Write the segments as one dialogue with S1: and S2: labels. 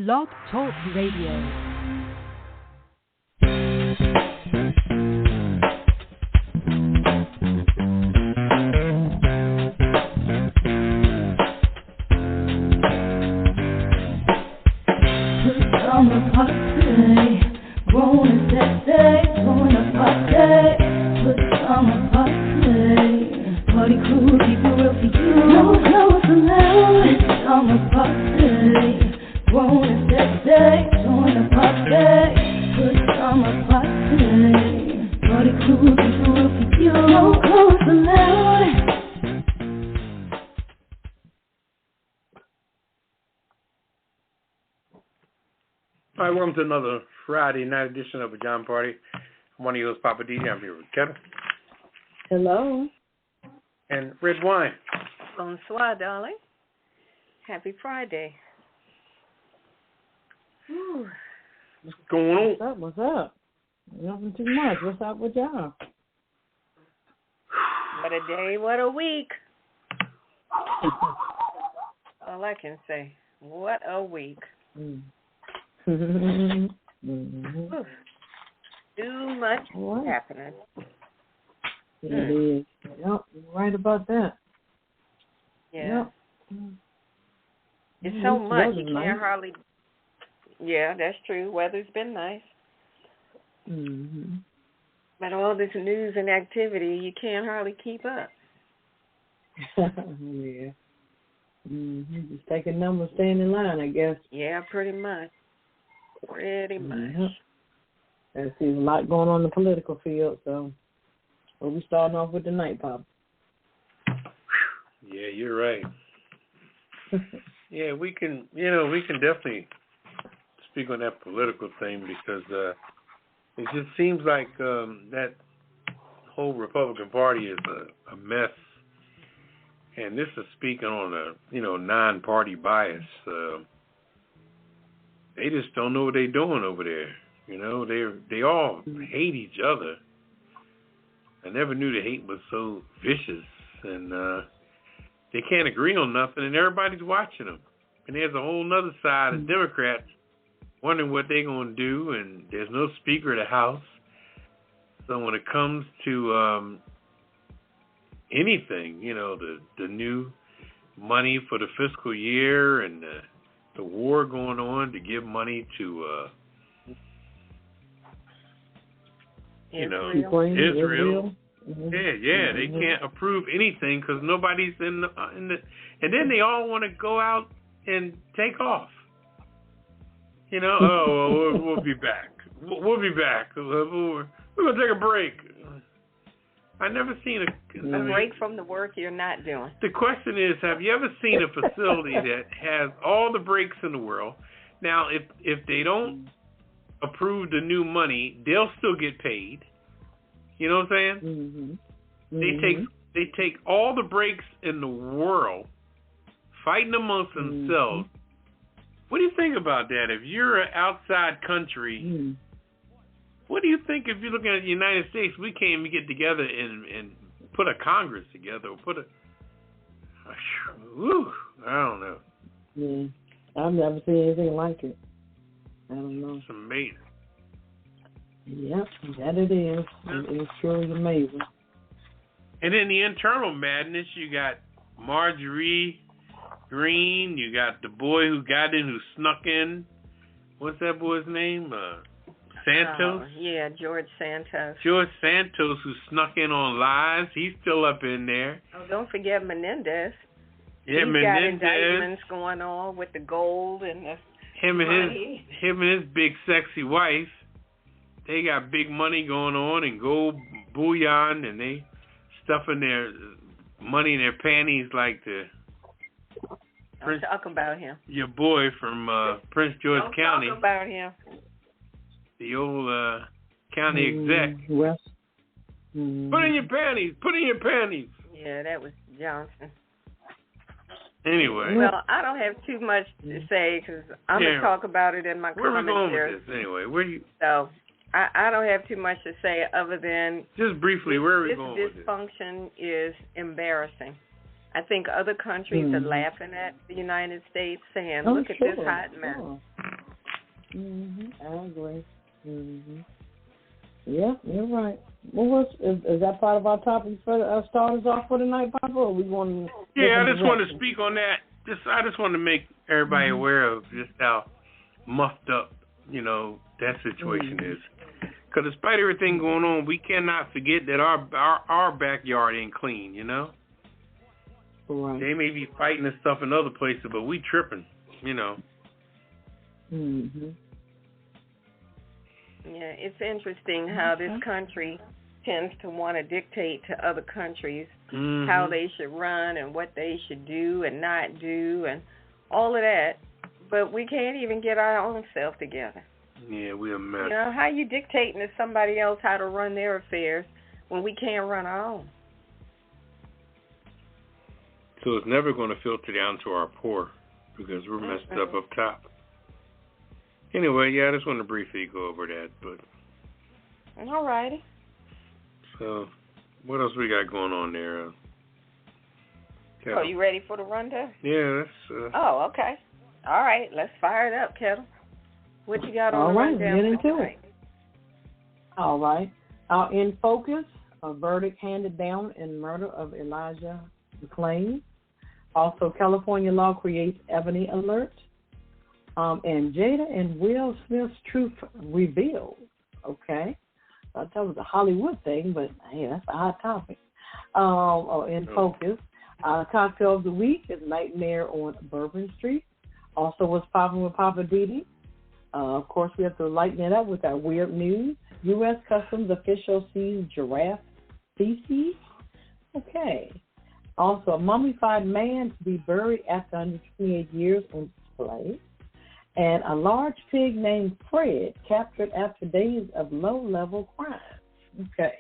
S1: Blog Talk Radio.
S2: Hi, welcome to another Friday night edition of Pajama Party. I'm one of yours, Poppa DD. I'm here with Ketel.
S3: Hello.
S2: And Redwine.
S4: Bonsoir, darling. Happy Friday.
S2: Whew. What's going on?
S3: What's up? Nothing too much. What's up with y'all?
S4: What a day, what a week. All I can say, what a week.
S3: Mm-hmm.
S4: Too much happening.
S3: It is. Yep, you're right about that.
S4: Yeah.
S3: Yep.
S4: It's so much. You can't
S3: nice.
S4: hardly. Yeah, that's true. Weather's been nice.
S3: Mm-hmm.
S4: But all this news and activity, you can't hardly keep up.
S3: Yeah. Mm-hmm. Just taking numbers, staying in line, I guess.
S4: Yeah, pretty much. Pretty much.
S3: Mm-hmm. There's a lot going on in the political field, so we'll be starting off with the night, Pop.
S2: Yeah, you're right. Yeah, we can definitely speak on that political thing because it just seems like that whole Republican Party is a mess. And this is speaking on a non-party bias. They just don't know what they're doing over there. They all hate each other. I never knew the hate was so vicious, and they can't agree on nothing, and everybody's watching them. And there's a whole other side of Democrats wondering what they're going to do, and there's no Speaker of the House. So when it comes to anything, the new money for the fiscal year and the war going on to give money to Israel.
S3: Mm-hmm.
S2: Yeah, they can't approve anything because nobody's in the, and then they all want to go out and take off. We'll be back. We'll be back. We're going to take a break. I've never seen a
S4: break from the work you're not doing.
S2: The question is, have you ever seen a facility that has all the breaks in the world? Now, if they don't approve the new money, they'll still get paid. You know what I'm saying? Mm-hmm. They take all the breaks in the world, fighting amongst themselves. What do you think about that? If you're an outside country, what do you think if you're looking at the United States? We can't even get together and put a Congress together or I don't know.
S3: Yeah, I've never seen anything like it. I don't know.
S2: It's amazing.
S3: Yep, that it is. It's truly amazing.
S2: And then the internal madness, you got Marjorie Green, you got the boy who got in, who snuck in. What's that boy's name? Santos?
S4: Yeah, George Santos.
S2: George Santos, who snuck in on lies. He's still up in there.
S4: Oh, don't forget Menendez.
S2: Yeah,
S4: He's got indictments going on with the gold and the money.
S2: Him and his big sexy wife. They got big money going on and gold bullion, and they stuffing their money in their panties like the
S4: Don't talk about him.
S2: Your boy from Prince George County.
S4: Don't talk about him.
S2: The old county exec.
S3: West.
S2: Put in your panties. Put in your panties.
S4: Yeah, that was Johnson.
S2: Anyway.
S4: Well, I don't have too much to say because I'm going to talk about it in my
S2: commentaries. Where are we going with this anyway?
S4: So, I don't have too much to say other than...
S2: Just briefly, where are we going with this?
S4: This dysfunction is embarrassing. I think other countries are laughing at the United States saying, look at this hot mess.
S3: I agree. Yeah, you're right. Well, is that part of our topic for start us off for tonight, Papa? Or we want to?
S2: Yeah, I just want to speak on that. I just want to make everybody aware of just how muffed up, that situation is. Because despite everything going on, we cannot forget that our backyard ain't clean,
S3: Right.
S2: They may be fighting and stuff in other places, but we tripping,
S4: Yeah, it's interesting how this country tends to want to dictate to other countries how they should run and what they should do and not do and all of that, but we can't even get our own self together.
S2: Yeah, we're a mess.
S4: How you dictating to somebody else how to run their affairs when we can't run our own?
S2: So it's never going to filter down to our poor because we're messed up top. Anyway, yeah, I just want to briefly go over that, but.
S4: All righty.
S2: So, what else we got going on there?
S4: Oh, you ready for the rundown?
S2: Yeah, that's.
S4: Oh, okay. All right, let's fire it up, Ketel. What you got on the rundown?
S3: Get into it. All right. In focus, a verdict handed down in murder of Elijah McClain. Also, California law creates Ebony alert. And Jada and Will Smith's truth revealed. Okay. I thought it was a Hollywood thing, but hey, that's a hot topic. In focus, cocktail of the week is Nightmare on Bourbon Street. Also, what's popping with Poppa DD. Of course, we have to lighten it up with our weird news. U.S. Customs official sees giraffe feces. Okay. Also, a mummified man to be buried after 128 years on display. And a large pig named Fred captured after days of low-level crime. Okay.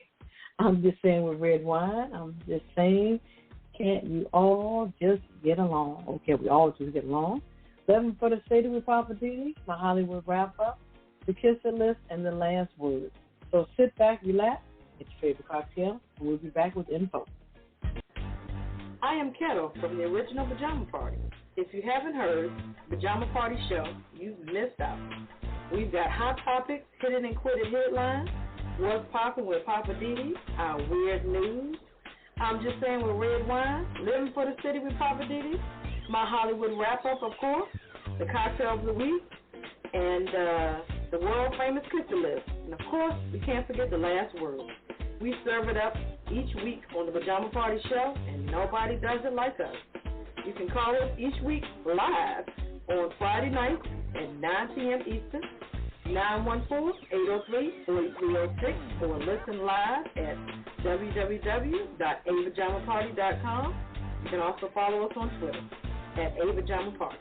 S3: I'm just saying with Redwine, I'm just saying, can't you all just get along? Okay, we all just get along. 11 for the city with Poppa DD, my Hollywood wrap-up, the kisser list, and the last word. So sit back, relax, get your favorite cocktail, and we'll be back with info. I am Ketel from the original Pajama Party. If you haven't heard Pajama Party Show, you've missed out. We've got hot topics, hidden and quitted headlines, what's popping with Poppa DD, our weird news. I'm just saying with Redwine, living for the city with Poppa DD, my Hollywood wrap-up, of course, the cocktail of the week, and the world-famous Ketel list. And, of course, we can't forget the last word. We serve it up each week on the Pajama Party Show, and nobody does it like us. You can call us each week live on Friday nights at 9 p.m. Eastern, 914-803-4306, or listen live at www.apajamaparty.com. You can also follow us on Twitter at apajamaparty.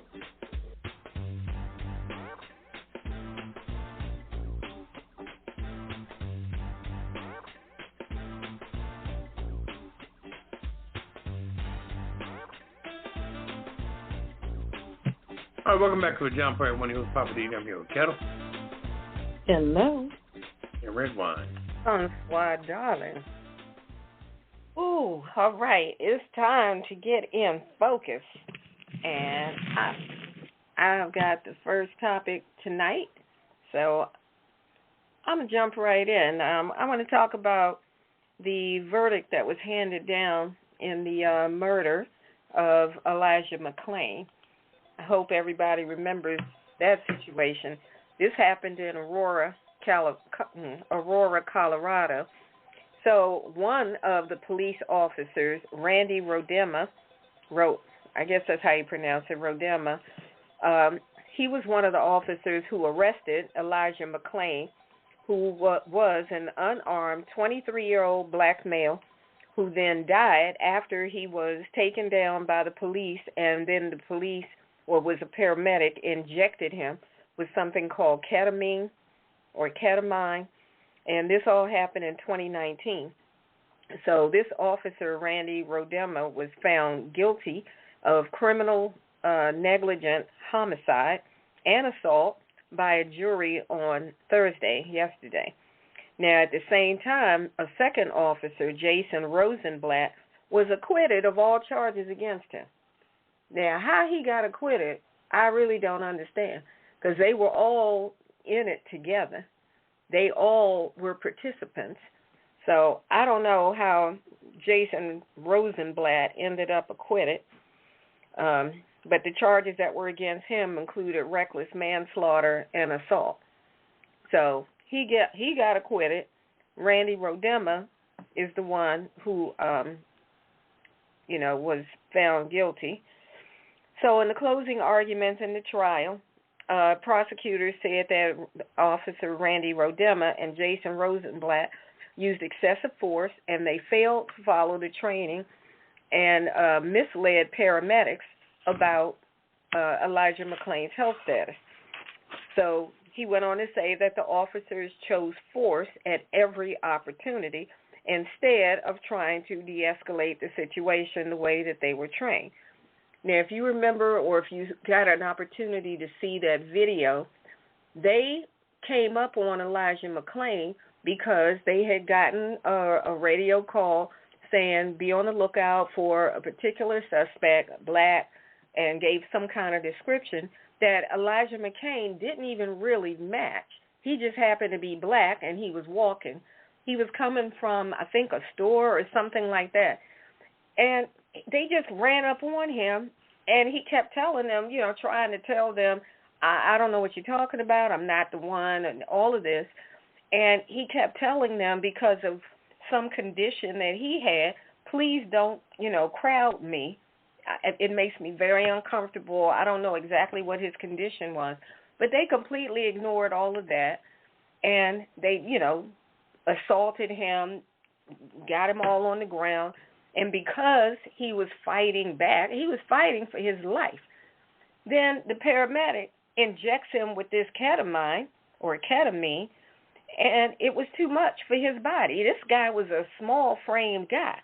S2: All right, welcome back to Pajama Party. One of your hosts, Poppa DD. I'm here with Ketel.
S3: Hello.
S2: And Redwine.
S4: Bonsoir, darling. Ooh, all right. It's time to get in focus. And I've got the first topic tonight. So I'm going to jump right in. I want to talk about the verdict that was handed down in the murder of Elijah McClain. I hope everybody remembers that situation. This happened in Aurora, Colorado. So one of the police officers, Randy Rodema, I guess that's how you pronounce it, Rodema, he was one of the officers who arrested Elijah McClain, who was an unarmed 23-year-old black male who then died after he was taken down by the police, and then the police, or was a paramedic, injected him with something called ketamine, and this all happened in 2019. So this officer, Randy Rodema, was found guilty of criminal negligent homicide and assault by a jury on yesterday. Now, at the same time, a second officer, Jason Rosenblatt, was acquitted of all charges against him. Now, how he got acquitted, I really don't understand. because they were all in it together. They all were participants. So I don't know how Jason Rosenblatt ended up acquitted, but the charges that were against him included reckless manslaughter and assault. So he got acquitted. Randy Rodema is the one who, was found guilty. So in the closing arguments in the trial, prosecutors said that Officer Randy Rodema and Jason Rosenblatt used excessive force, and they failed to follow the training and misled paramedics about Elijah McClain's health status. So he went on to say that the officers chose force at every opportunity instead of trying to de-escalate the situation the way that they were trained. Now, if you remember, or if you got an opportunity to see that video, they came up on Elijah McClain because they had gotten a radio call saying, be on the lookout for a particular suspect, black, and gave some kind of description that Elijah McClain didn't even really match. He just happened to be black, and he was walking. He was coming from, I think, a store or something like that. And they just ran up on him, and he kept telling them, trying to tell them, I don't know what you're talking about, I'm not the one, and all of this. And he kept telling them, because of some condition that he had, please don't, crowd me. It makes me very uncomfortable. I don't know exactly what his condition was. But they completely ignored all of that, and they, assaulted him, got him all on the ground. And because he was fighting back, he was fighting for his life. Then the paramedic injects him with this ketamine, and it was too much for his body. This guy was a small-framed guy.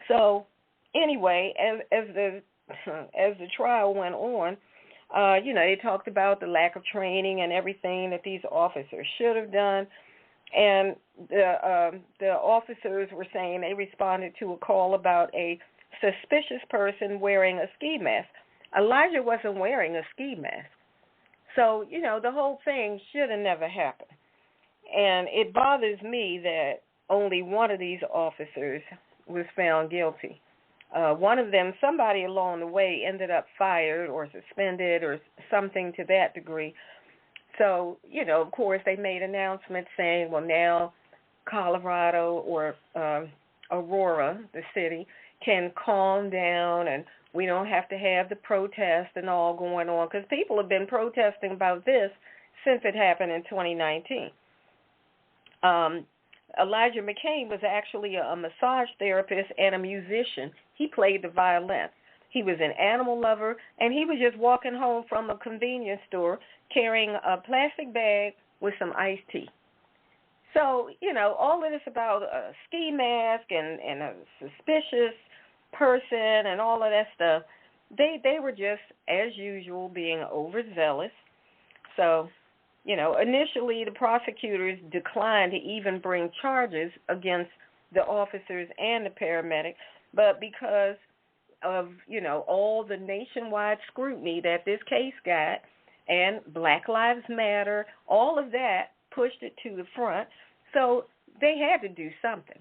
S4: So anyway, as the trial went on, they talked about the lack of training and everything that these officers should have done. And the officers were saying they responded to a call about a suspicious person wearing a ski mask. Elijah wasn't wearing a ski mask. So, the whole thing should have never happened. And it bothers me that only one of these officers was found guilty. One of them, somebody along the way, ended up fired or suspended or something to that degree. So, of course, they made announcements saying, well, now Colorado or Aurora, the city, can calm down and we don't have to have the protest and all going on, because people have been protesting about this since it happened in 2019. Elijah McClain was actually a massage therapist and a musician. He played the violin. He was an animal lover, and he was just walking home from a convenience store carrying a plastic bag with some iced tea. So, all of this about a ski mask and a suspicious person and all of that stuff, they were just, as usual, being overzealous. So, initially the prosecutors declined to even bring charges against the officers and the paramedics, but because of, all the nationwide scrutiny that this case got, and Black Lives Matter, all of that pushed it to the front. So they had to do something.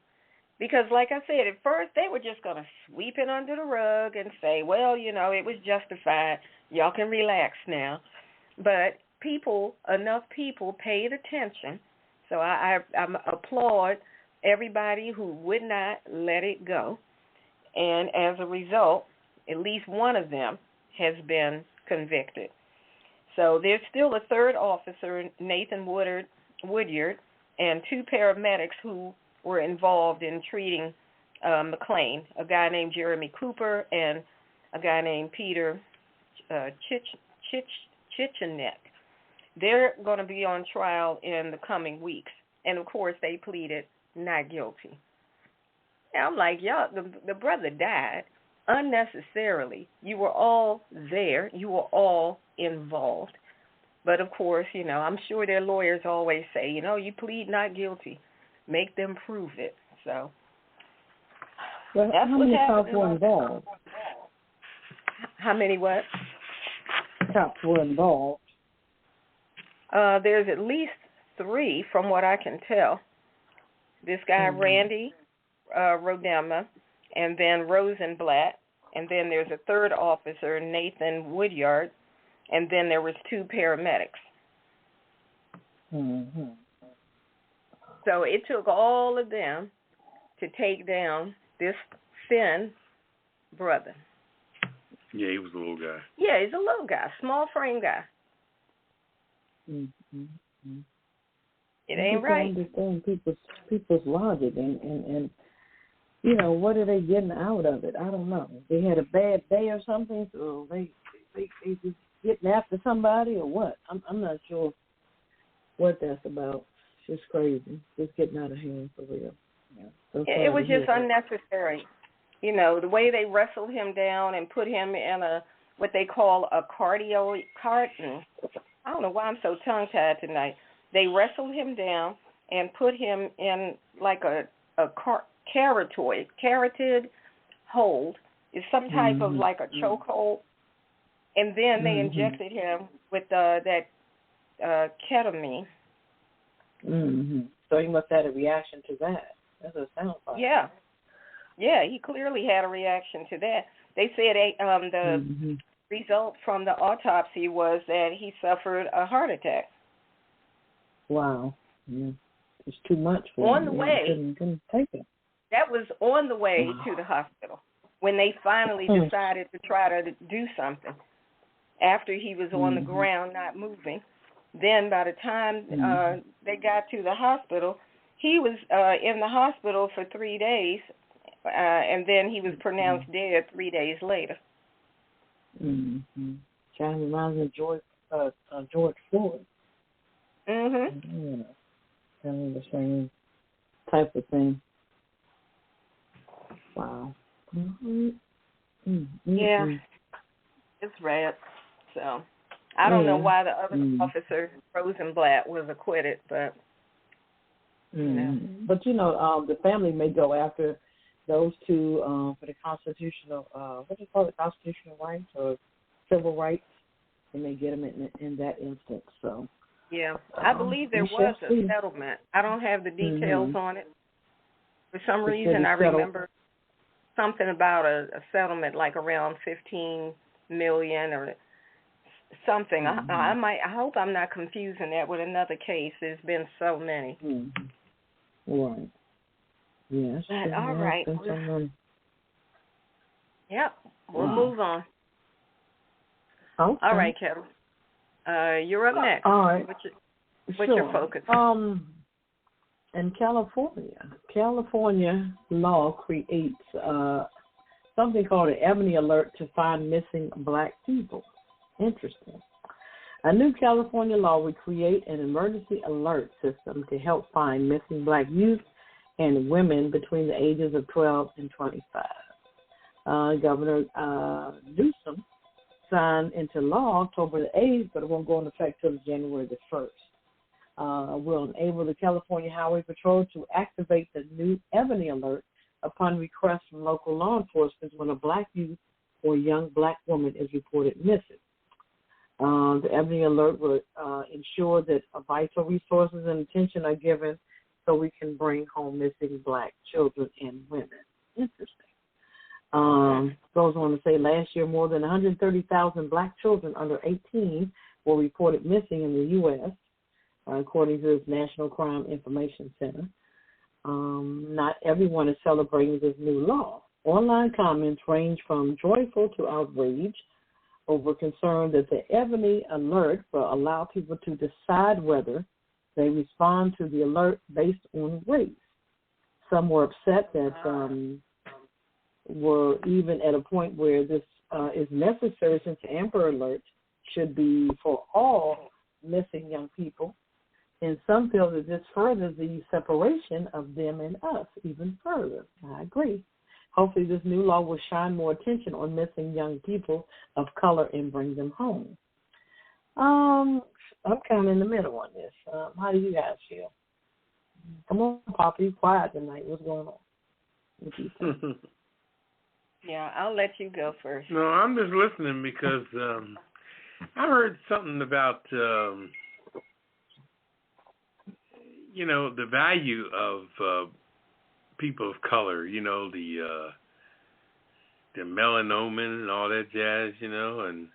S4: Because like I said, at first they were just going to sweep it under the rug and say, well, it was justified. Y'all can relax now. But enough people paid attention. So I applaud everybody who would not let it go. And as a result, at least one of them has been convicted. So there's still a third officer, Nathan Woodyard, and two paramedics who were involved in treating McClain, a guy named Jeremy Cooper and a guy named Peter Chichenek. They're going to be on trial in the coming weeks. And, of course, they pleaded not guilty. And I'm like, y'all, the brother died unnecessarily. You were all there. You were all involved. But, of course, I'm sure their lawyers always say, you plead not guilty. Make them prove it. So
S3: well,
S4: that's
S3: how many cops were involved?
S4: How many what?
S3: Cops were involved.
S4: There's at least 3 from what I can tell. This guy, Randy Rodema, and then Rosenblatt, and then there's a 3rd officer, Nathan Woodyard, and then there was 2 paramedics.
S3: Mm-hmm.
S4: So it took all of them to take down this thin brother.
S2: Yeah, he was a little guy.
S4: Yeah, he's a little guy, small frame guy.
S3: Mm-hmm.
S4: It ain't right.
S3: I understand people's logic and you know, what are they getting out of it? I don't know. They had a bad day or something, so they just getting after somebody or what? I'm not sure what that's about. It's just crazy. Just getting out of hand for real. Yeah. So
S4: it was just unnecessary. You know, the way they wrestled him down and put him in what they call a cardio carton. I don't know why I'm so tongue-tied tonight. They wrestled him down and put him in like a carotid hold. It's some type of like a choke hold. And then they injected him with that ketamine.
S3: Mm-hmm. So he must have had a reaction to that. That's what it sounds like.
S4: Yeah. Yeah, he clearly had a reaction to that. They said the result from the autopsy was that he suffered a heart attack.
S3: Wow. Yeah. It's too much for him.
S4: On the way.
S3: Couldn't take it.
S4: That was on the way to the hospital when they finally decided to try to do something. After he was on the ground, not moving. Then by the time they got to the hospital, he was in the hospital for 3 days, and then he was pronounced dead 3 days later.
S3: Mm-hmm. Kind of reminds me of George Floyd.
S4: Mm-hmm.
S3: Yeah. Kind of the same type of thing. Wow.
S4: Yeah. It's rad. So I don't know why the other officer, Rosenblatt, was acquitted, but you know.
S3: But you know, the family may go after those 2 for the constitutional, what do you call it, constitutional rights or civil rights, and they get them in that instance. So
S4: yeah, I believe there was a settlement. I don't have the details on it. For some reason, I remember something about a settlement, like around $15 million or something. I hope I'm not confusing that with another case. There's been so many.
S3: Right. Yes.
S4: But all right. Yep. We'll move on.
S3: Okay.
S4: All right, Ketel. You're up next.
S3: All right.
S4: What's your focus?
S3: In California law creates something called an Ebony Alert to find missing black people. Interesting. A new California law would create an emergency alert system to help find missing black youth and women between the ages of 12 and 25. Governor Newsom signed into law October the 8th, but it won't go into effect until January the 1st. Will enable the California Highway Patrol to activate the new Ebony Alert upon request from local law enforcement when a black youth or young black woman is reported missing. The Ebony Alert would ensure that vital resources and attention are given so we can bring home missing black children and women. Interesting. Goes on to say last year more than 130,000 black children under 18 were reported missing in the U.S., according to this National Crime Information Center. Not everyone is celebrating this new law. Online comments range from joyful to outraged over concern that the Ebony Alert will allow people to decide whether they respond to the alert based on race. Some were upset that were even at a point where this is necessary, since the Amber Alert should be for all missing young people. And some feel that this furthers the separation of them and us even further. I agree. Hopefully this new law will shine more attention on missing young people of color and bring them home. I'm kind of in the middle on this. How do you guys feel? Come on, Papa, you quiet tonight. What's going on? What do you think?
S4: Yeah, I'll let you go first.
S2: No, I'm just listening because I heard something about the value of people of color, the melanoma and all that jazz, and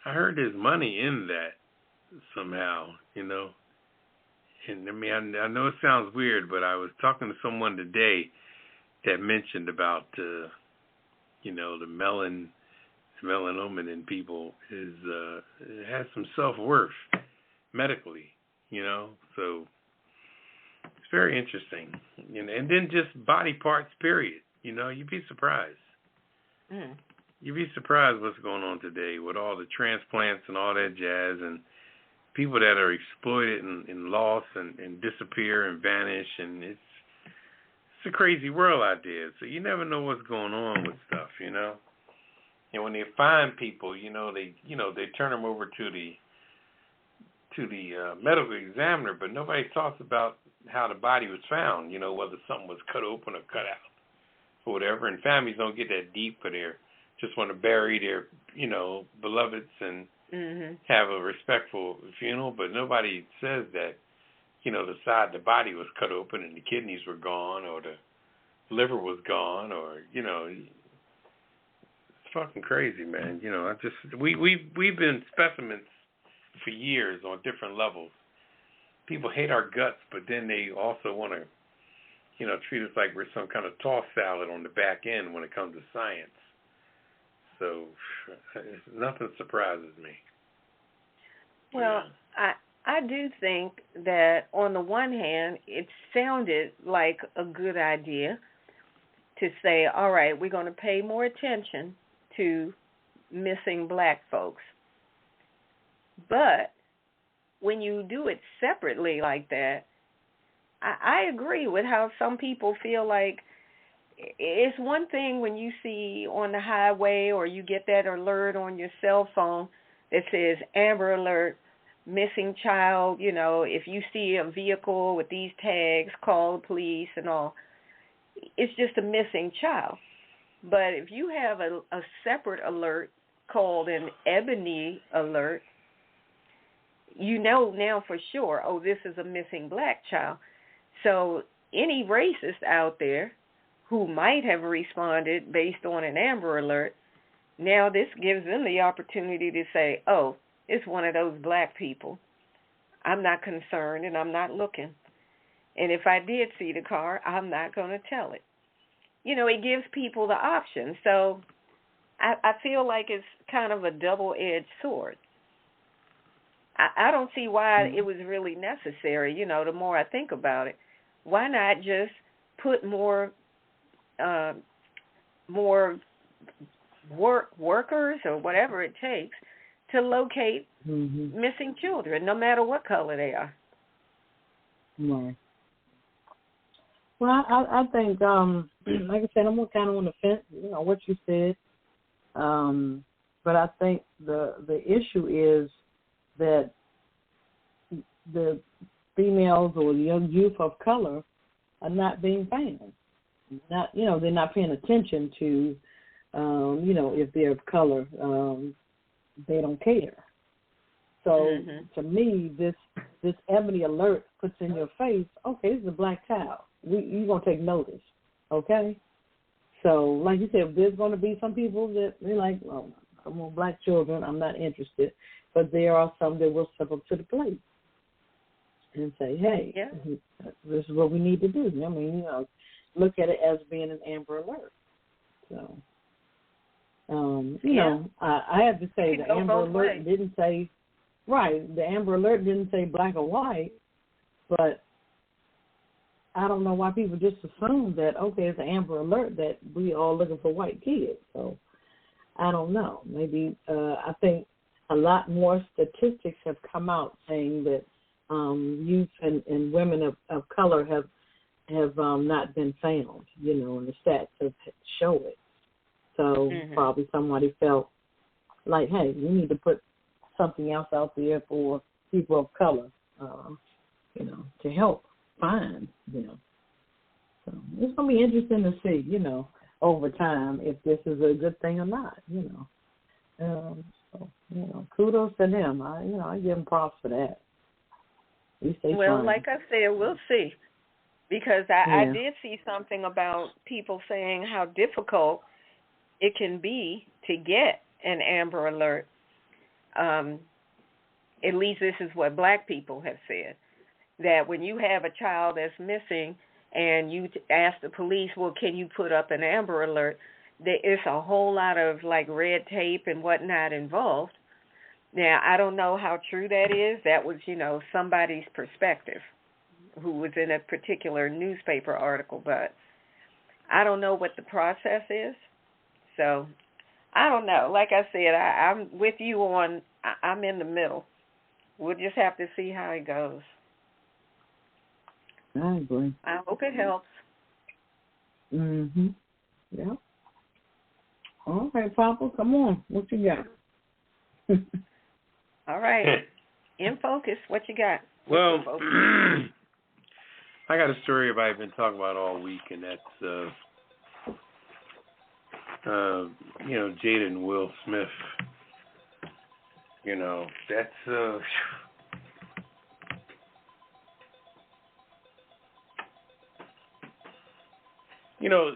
S2: I heard there's money in that somehow, And I mean, I know it sounds weird, but I was talking to someone today that mentioned about, the melanoma in people it has some self-worth medically, so it's very interesting. And then just body parts, period. You'd be surprised.
S4: Mm.
S2: You'd be surprised what's going on today with all the transplants and all that jazz, and people that are exploited and lost and disappear and vanish, and it's a crazy world out there. So you never know what's going on with stuff, And when they find people, they turn them over to the medical examiner, but nobody talks about how the body was found, whether something was cut open or cut out or whatever. And families don't get that deep, for they just want to bury their, beloveds and have a respectful funeral. But nobody says that, the side of the body was cut open and the kidneys were gone or the liver was gone or, it's fucking crazy, man. We've been specimens for years on different levels. People hate our guts, but then they also want to, treat us like we're some kind of tossed salad on the back end when it comes to science. So nothing surprises me.
S4: Well, I do think that on the one hand, it sounded like a good idea to say, all right, we're going to pay more attention to missing black folks. But when you do it separately like that, I agree with how some people feel like it's one thing when you see on the highway or you get that alert on your cell phone that says Amber Alert, missing child, if you see a vehicle with these tags, call the police and all. It's just a missing child. But if you have a separate alert called an Ebony Alert, now for sure, this is a missing black child. So any racist out there who might have responded based on an Amber Alert, now this gives them the opportunity to say, it's one of those black people. I'm not concerned and I'm not looking. And if I did see the car, I'm not going to tell it. It gives people the option. So I feel like it's kind of a double-edged sword. I don't see why it was really necessary, the more I think about it. Why not just put more workers or whatever it takes to locate missing children, no matter what color they are?
S3: Right. Well, I think, like I said, I'm kind of on the fence, what you said. But I think the issue is that the females or the young youth of color are not being found. They're not paying attention to, if they're of color, they don't care. So to me, this Ebony Alert puts in your face, okay, this is a black child. You're going to take notice, okay? So, like you said, there's going to be some people that they're like, I want black children, I'm not interested. But there are some that will step up to the plate and say, hey, this is what we need to do. I mean, look at it as being an Amber Alert. So, I have to say the Amber Alert didn't say, the Amber Alert didn't say black or white, but I don't know why people just assume that, okay, it's an Amber Alert that we all looking for white kids. So I don't know. Maybe I think a lot more statistics have come out saying that youth and women of color have not been found, and the stats have show it. So probably somebody felt like, hey, we need to put something else out there for people of color, to help find, So it's going to be interesting to see, over time if this is a good thing or not, So, kudos to them. I give them props for that.
S4: Well, like I said, we'll see. Because I did see something about people saying how difficult it can be to get an Amber Alert. At least this is what black people have said, that when you have a child that's missing and you ask the police, well, can you put up an Amber Alert, it's a whole lot of, like, red tape and whatnot involved. Now, I don't know how true that is. That was, somebody's perspective who was in a particular newspaper article, but I don't know what the process is. So, I don't know. Like I said, I'm with you I'm in the middle. We'll just have to see how it goes.
S3: I agree.
S4: I hope it helps.
S3: Mm-hmm. Yeah. All right, Papa, come on. What you got?
S4: All right. In focus, what you got?
S2: Well, I got a story I've been talking about all week, and that's, Jada and Will Smith. That's,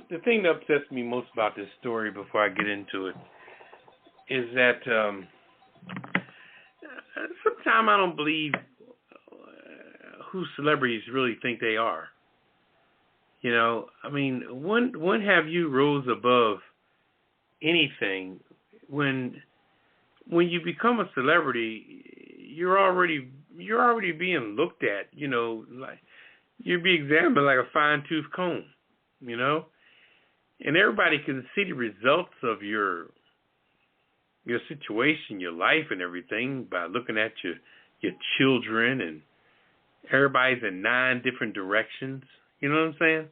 S2: the thing that upsets me most about this story before I get into it is that sometimes I don't believe who celebrities really think they are. When have you rose above anything? When you become a celebrity, you're already being looked at. Like you're being examined like a fine-tooth comb. And everybody can see the results of your situation, your life, and everything by looking at your children, and everybody's in 9 different directions. You know what I'm saying?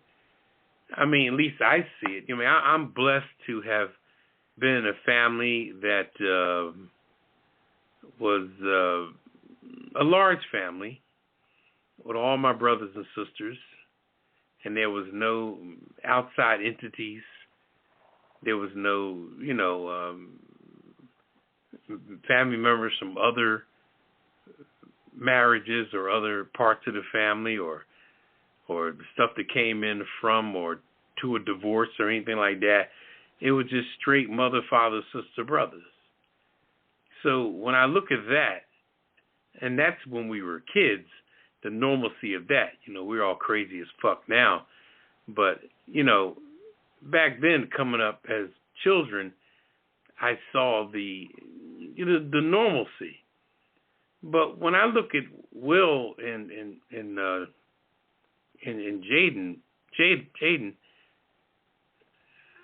S2: At least I see it. I'm blessed to have been in a family that was a large family with all my brothers and sisters, and there was no outside entities. There was no, family members from other marriages or other parts of the family, or stuff that came in from or to a divorce or anything like that. It was just straight mother, father, sister, brothers. So when I look at that, and that's when we were kids, the normalcy of that, we're all crazy as fuck now. But, back then coming up as children, I saw the normalcy. But when I look at Will and Jaden,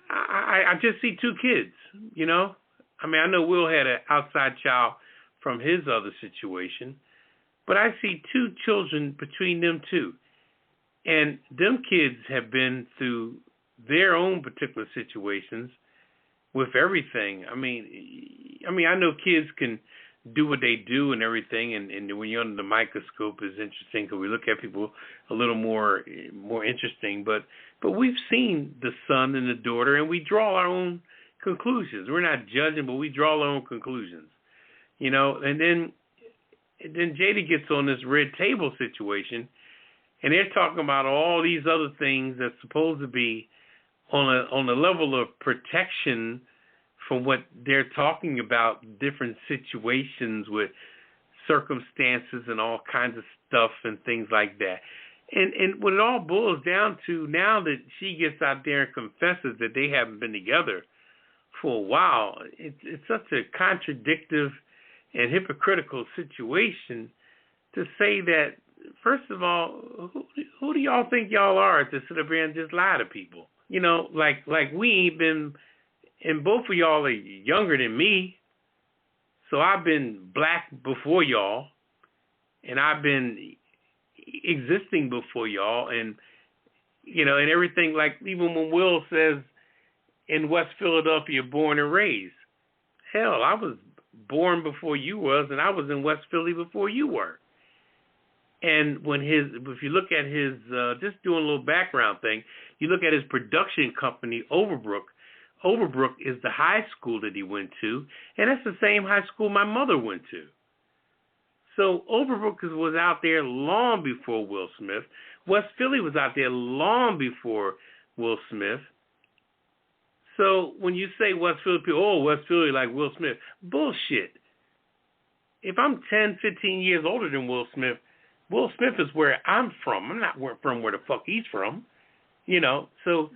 S2: I just see 2 kids, I know Will had an outside child from his other situation, but I see 2 children between them 2. And them kids have been through their own particular situations with everything. I know kids can do what they do and everything, and when you're under the microscope is interesting because we look at people a little more interesting. But we've seen the son and the daughter, and we draw our own conclusions. We're not judging, but we draw our own conclusions. And then Jada gets on this red table situation, and they're talking about all these other things that's supposed to be on a level of protection from what they're talking about, different situations with circumstances and all kinds of stuff and things like that. And what it all boils down to, now that she gets out there and confesses that they haven't been together for a while, it's such a contradictive and hypocritical situation to say that, first of all, who do y'all think y'all are to sit up here and just lie to people? Like we ain't been, and both of y'all are younger than me, so I've been black before y'all, and I've been existing before y'all, and and everything. Like even when Will says in West Philadelphia, born and raised, hell, I was born before you was, and I was in West Philly before you were. And if you look at his, just doing a little background thing, you look at his production company, Overbrook. Overbrook is the high school that he went to, and that's the same high school my mother went to. So Overbrook was out there long before Will Smith. West Philly was out there long before Will Smith. So when you say West Philly, people, oh, West Philly like Will Smith. Bullshit. If I'm 10, 15 years older than Will Smith is where I'm from. I'm not from where the fuck he's from. So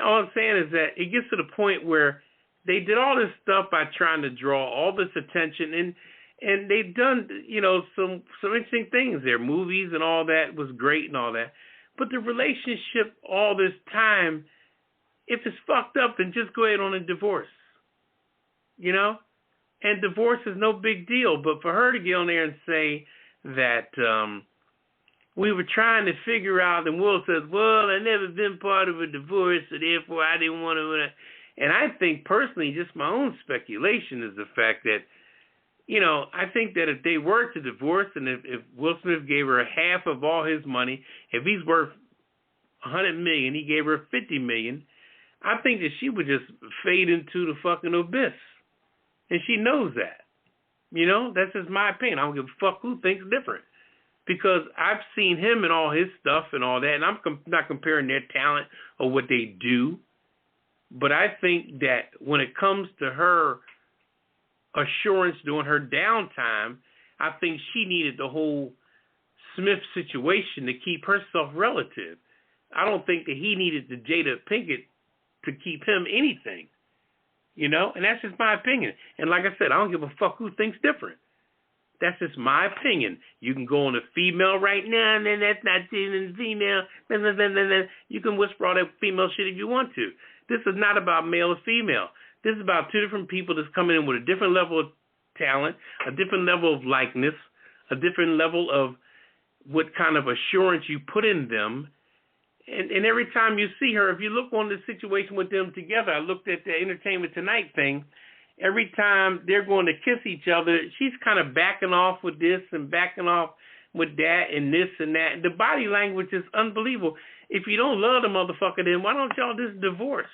S2: all I'm saying is that it gets to the point where they did all this stuff by trying to draw all this attention, and they've done, some interesting things. Their movies and all that was great and all that. But the relationship all this time, if it's fucked up, then just go ahead on a divorce. And divorce is no big deal. But for her to get on there and say that we were trying to figure out, and Will says, well, I never been part of a divorce, so therefore I didn't want to. And I think personally, just my own speculation is the fact that, I think that if they were to divorce, and if Will Smith gave her half of all his money, if he's worth $100 million, he gave her $50 million, I think that she would just fade into the fucking abyss. And she knows that. That's just my opinion. I don't give a fuck who thinks different. Because I've seen him and all his stuff and all that, and I'm not comparing their talent or what they do. But I think that when it comes to her assurance during her downtime, I think she needed the whole Smith situation to keep herself relative. I don't think that he needed the Jada Pinkett to keep him anything. And that's just my opinion. And like I said, I don't give a fuck who thinks different. That's just my opinion. You can go on a female right now, and then that's not female. You can whisper all that female shit if you want to. This is not about male or female. This is about two different people that's coming in with a different level of talent, a different level of likeness, a different level of what kind of assurance you put in them. And every time you see her, if you look on the situation with them together, I looked at the Entertainment Tonight thing, every time they're going to kiss each other, she's kind of backing off with this and backing off with that and this and that. The body language is unbelievable. If you don't love the motherfucker, then why don't y'all just divorce?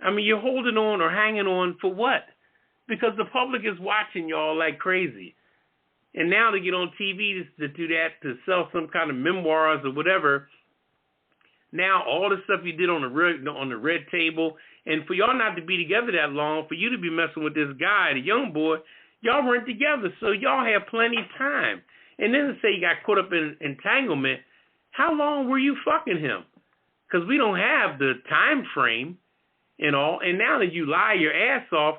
S2: I mean, you're holding on or hanging on for what? Because the public is watching y'all like crazy. And now to get on TV to do that, to sell some kind of memoirs or whatever, now all the stuff you did on the red table, and for y'all not to be together that long, for you to be messing with this guy, the young boy, y'all weren't together, so y'all had plenty of time. And then to say you got caught up in entanglement, how long were you fucking him? Because we don't have the time frame and all, and now that you lie your ass off,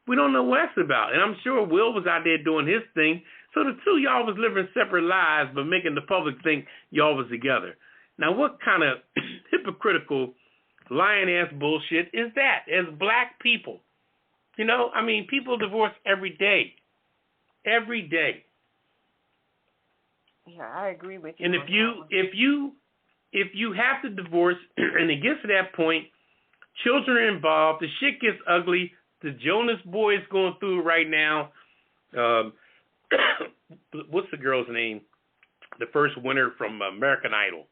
S2: we don't know what that's about. And I'm sure Will was out there doing his thing, so the two of y'all was living separate lives but making the public think y'all was together. Now, what kind of hypocritical, lying-ass bullshit is that as black people? People divorce every day. Every day.
S4: Yeah, I agree with you.
S2: And if you have to divorce and it gets to that point, children are involved, the shit gets ugly, the Jonas boy is going through it right now. What's the girl's name? The first winner from American Idol.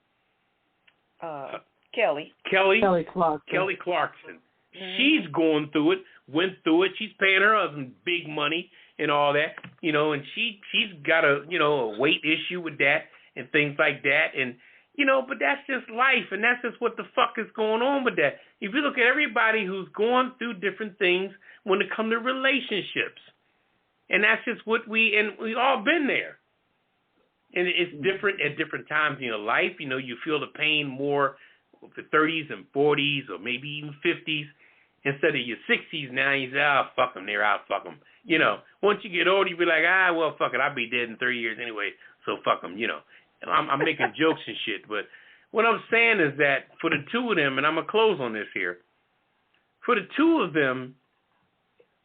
S4: Kelly
S3: Clarkson.
S2: Kelly Clarkson.
S4: Mm-hmm.
S2: She's going through it, went through it. She's paying her husband big money and all that, and she's got a weight issue with that and things like that, and but that's just life, and that's just what the fuck is going on with that. If you look at everybody who's going through different things when it comes to relationships, and that's just what we all been there. And it's different at different times in your life. You feel the pain more for 30s and 40s or maybe even 50s instead of your 60s now. You say, fuck them, they're out, fuck them. Once you get older, you be like, well, fuck it, I'll be dead in 30 years anyway, so fuck them, I'm making jokes and shit. But what I'm saying is that for the two of them, and I'm going to close on this here, for the two of them,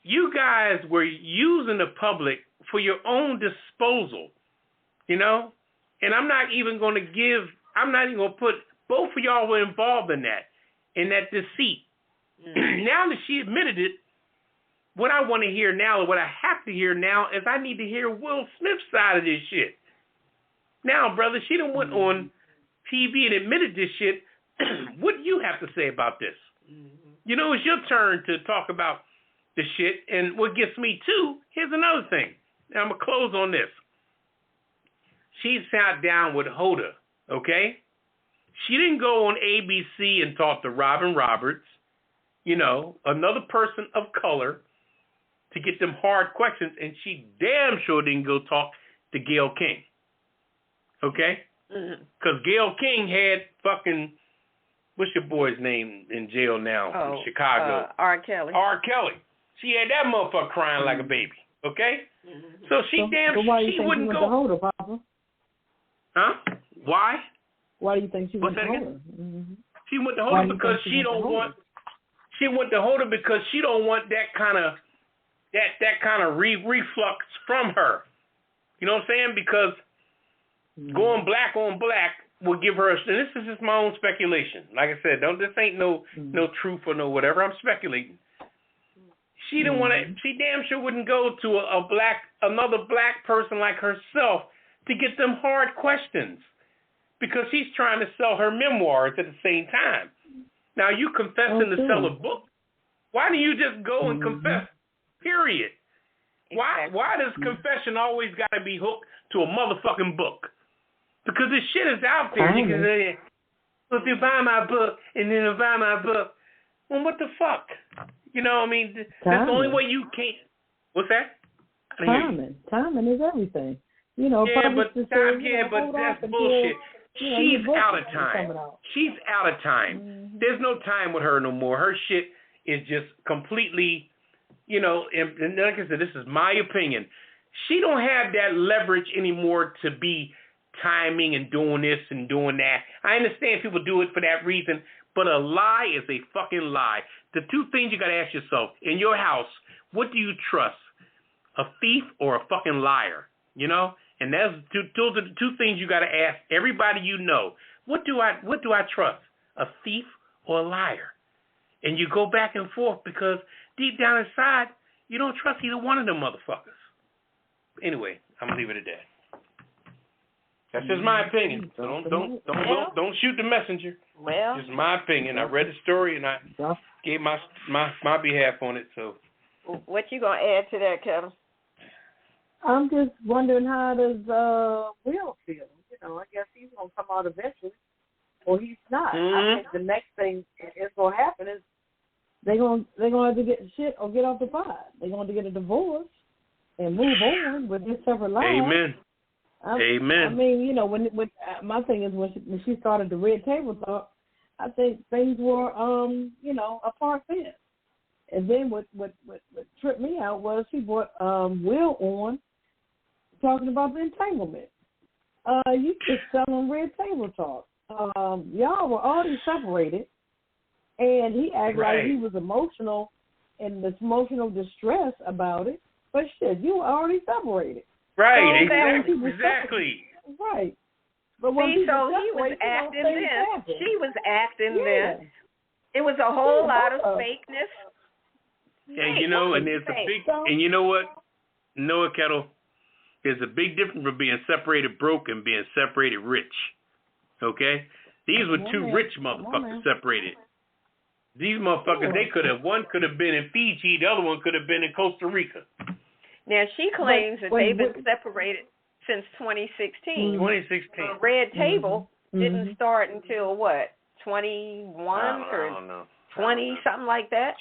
S2: you guys were using the public for your own disposal. And I'm not even going to put, both of y'all were involved in that deceit. Mm-hmm. Now that she admitted it, what I want to hear now, or what I have to hear now, is I need to hear Will Smith's side of this shit. Now, brother, she done went on TV and admitted this shit. What do you have to say about this? Mm-hmm. It's your turn to talk about the shit. And what gets me too, here's another thing. Now, I'm going to close on this. she sat down with Hoda, okay? She didn't go on ABC and talk to Robin Roberts, another person of color, to get them hard questions, and she damn sure didn't go talk to Gayle King, okay? Because Gayle King had fucking, what's your boy's name in jail now from Chicago?
S4: R. Kelly.
S2: R. Kelly. She had that motherfucker crying like a baby, okay? So she wouldn't go.
S3: Hold her, Papa?
S2: Huh? Why?
S3: Why do you think she went to hold her?
S2: She went to hold her because she don't want. She went to hold her because she don't want that kind of reflux from her. You know what I'm saying? Because going black on black will give her. And this is just my own speculation. Like I said, this ain't no truth or no whatever. I'm speculating. She didn't want to. She damn sure wouldn't go to another black person like herself to get them hard questions, because she's trying to sell her memoirs at the same time. Now, you confessing to sell a book. Why do you just go and confess? Period.
S4: Exactly.
S2: Why does confession always got to be hooked to a motherfucking book? Because this shit is out there. You can say, well, if you buy my book and then you buy my book, well, what the fuck? You know, I mean, that's the only way you can. What's that?
S3: Timing is everything.
S2: But that's bullshit. She's out of time. She's out of time. There's no time with her no more. Her shit is just completely, and like I said, this is my opinion. She don't have that leverage anymore to be timing and doing this and doing that. I understand people do it for that reason, but a lie is a fucking lie. The two things you got to ask yourself, in your house, what do you trust? A thief or a fucking liar? And those are the two things you got to ask everybody you know. What do I trust? A thief or a liar? And you go back and forth because deep down inside, you don't trust either one of them motherfuckers. Anyway, I'm gonna leave it at that. That's just my opinion. So don't shoot the messenger.
S4: Well,
S2: it's my opinion. I read the story and I gave my behalf on it. So,
S4: what you gonna add to that, Ketel?
S3: I'm just wondering, how does Will feel? I guess he's gonna come out eventually, or he's not. I think the next thing is gonna happen is they're gonna have to get shit or get off the pot. They're going to get a divorce and move on with their separate lives.
S2: Amen. Amen.
S3: I mean, when my thing is when she started the Red Table Talk, I think things were apart then. And then what tripped me out was she brought Will on talking about the entanglement. You just selling Red Table Talk. Y'all were already separated, and he acted like he was emotional and this emotional distress about it. But shit, you were already separated.
S2: Right, exactly.
S3: Right. But when
S4: he was acting then. She was acting then. It was a whole lot of fakeness.
S2: And and there's a big, and you know what? Noah Ketel, there's a big difference for being separated broke and being separated rich. Okay? These were two rich motherfuckers separated. These motherfuckers, one could have been in Fiji, the other one could have been in Costa Rica.
S4: Now, she claims that they've been separated since 2016.
S2: 2016.
S4: Red Table didn't start until, 21 or 20, something like that?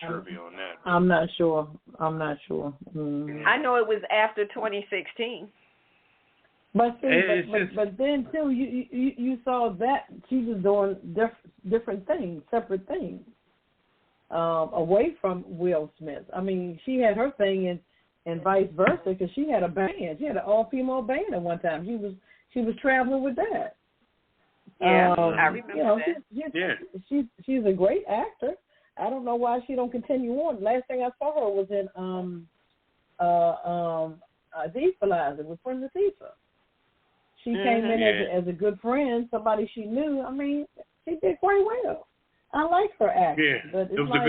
S3: I'm not sure. Mm-hmm.
S4: I know it was after 2016.
S3: But then, too, you saw that she was doing different things, separate things, away from Will Smith. I mean, she had her thing and vice versa, because she had a band. She had an all-female band at one time. She was traveling with that.
S4: Yeah, I remember that.
S3: She's a great actor. I don't know why she don't continue on. Last thing I saw her was in The Equalizer with Queen Latifah. She came in as a good friend, somebody she knew. I mean, she did quite well. I like her acting.
S2: Yeah,
S3: but
S2: it was a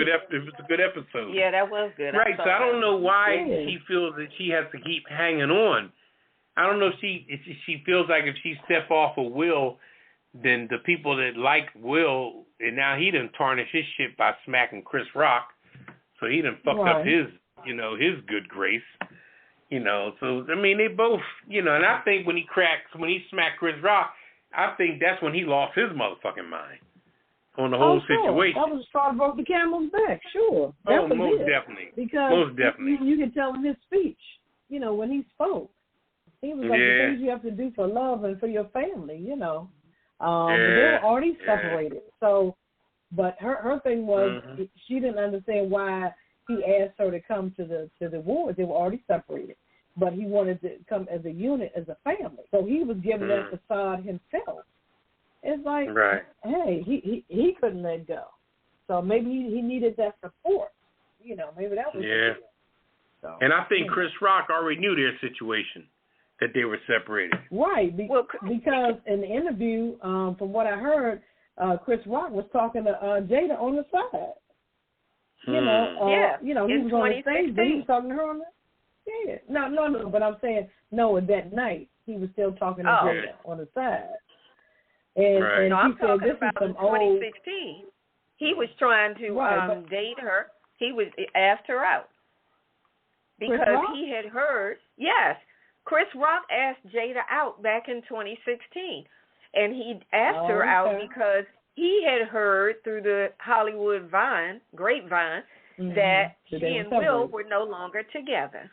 S2: good episode.
S4: Yeah, that was good.
S2: Right, so I don't know why she feels that she has to keep hanging on. I don't know if she feels like if she step off of Will, then the people that like Will, and now he done tarnished his shit by smacking Chris Rock, so he done fucked up his good grace. You know, so I mean, they both, you know, and I think when he smacked Chris Rock, I think that's when he lost his motherfucking mind on the whole situation.
S3: That was the straw that broke the camel's back, sure. That was
S2: most
S3: it.
S2: definitely.
S3: Because
S2: most definitely.
S3: You can tell in his speech, you know, when he spoke, he was like, the things you have to do for love and for your family, you know. But they were already separated. So, but her thing was she didn't understand why he asked her to come to the wars. They were already separated. But he wanted to come as a unit, as a family. So he was given that facade himself. It's like, hey, he couldn't let go. So maybe he needed that support. You know, maybe that was it. So,
S2: and I think Chris Rock already knew their situation, that they were separated.
S3: Right, because in the interview, from what I heard, Chris Rock was talking to Jada on the side. You know, he was on the stage, but he was talking to her on the No, but I'm saying, that night, he was still talking to Jada on the side. And
S4: I'm
S3: he said,
S4: talking
S3: this
S4: about
S3: is some
S4: 2016. He was trying to date her. He asked her out. Because he had heard, Chris Rock asked Jada out back in 2016. And he asked her out because he had heard through the Hollywood grapevine, that she and Will were no longer together.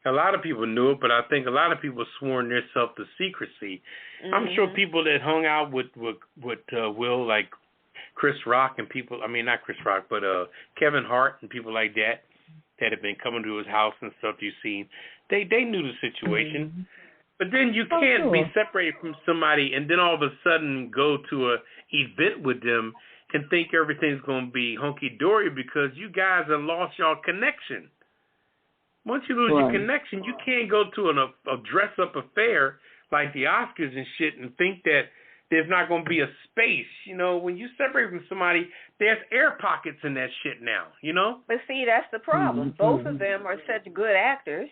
S2: A lot of people knew it, but I think a lot of people sworn themselves to secrecy. I'm sure people that hung out with Will, like Chris Rock and people, I mean, not Chris Rock, but Kevin Hart and people like that have been coming to his house and stuff you've seen, they knew the situation. But then you can't be separated from somebody and then all of a sudden go to a event with them and think everything's going to be hunky-dory because you guys have lost your connection. Once you lose your connection, you can't go to a dress-up affair like the Oscars and shit and think that there's not going to be a space. You know, when you separate from somebody, there's air pockets in that shit now, you know?
S4: But see, that's the problem. Both of them are such good actors.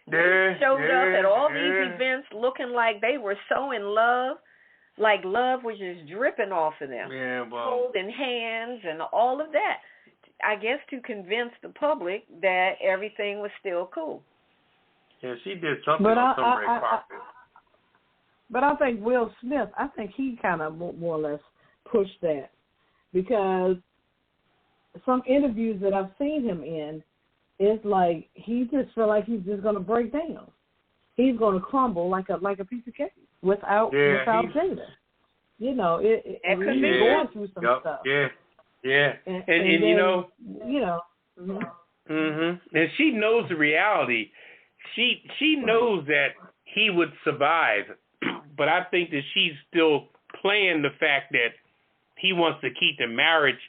S4: They showed up at all these events looking like they were so in love, like love was just dripping off of them. Holding hands and all of that. I guess to convince the public that everything was still cool.
S2: Yeah, she did something on some red carpet.
S3: But I think Will Smith, I think he kind of more or less pushed that because some interviews that I've seen him in, it's like he just feel like he's just going to break down. He's going to crumble like a piece of cake without Jada. You know, he's going through some stuff. And then,
S2: you know. And she knows the reality. She knows that he would survive, but I think that she's still playing the fact that he wants to keep the marriage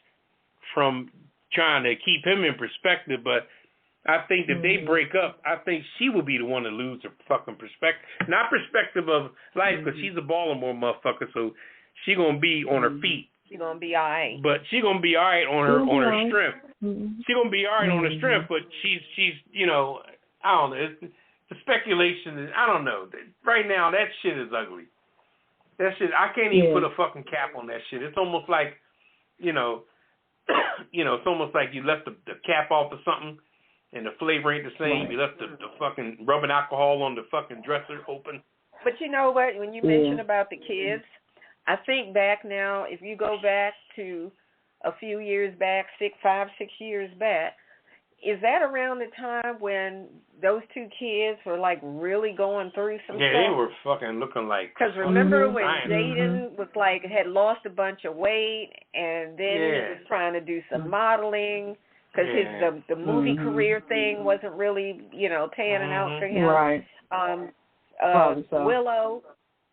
S2: from trying to keep him in perspective. But I think if they break up, I think she will be the one to lose her fucking perspective. Not perspective of life, because she's a Baltimore motherfucker, so she gonna be on her feet.
S4: She's gonna be all right.
S2: But she gonna be all right on her strength. She gonna be all right on her strength, but she's you know, I don't know. The speculation is, I don't know. Right now, that shit is ugly. That shit, I can't even put a fucking cap on that shit. It's almost like, you know, it's almost like you left the cap off of something and the flavor ain't the same. You left the fucking rubbing alcohol on the fucking dresser open.
S4: But you know what? When you mention about the kids, I think back now, if you go back to a few years back, 5, 6 years back, is that around the time when those two kids were like really going through some stuff?
S2: Yeah, they were fucking looking like.
S4: Because remember when Jaden was like had lost a bunch of weight and then he was trying to do some modeling because the movie career thing wasn't really panning out for him.
S3: Right.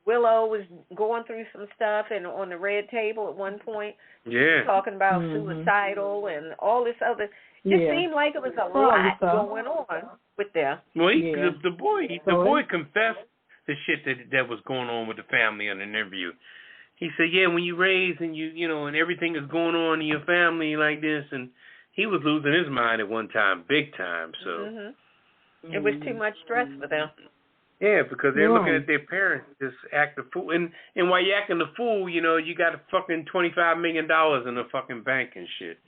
S4: Willow was going through some stuff and on the red table at one point.
S2: Yeah.
S4: Talking about suicidal and all this other. It seemed like it was a lot going on with them.
S2: Well, the boy confessed the shit that was going on with the family in an interview. He said, "Yeah, when you raise and and everything is going on in your family like this," and he was losing his mind at one time, big time. So
S4: it was too much stress for them.
S2: Yeah, because they're looking at their parents just act a fool, and while you're acting a fool, you got a fucking $25 million in the fucking bank and shit.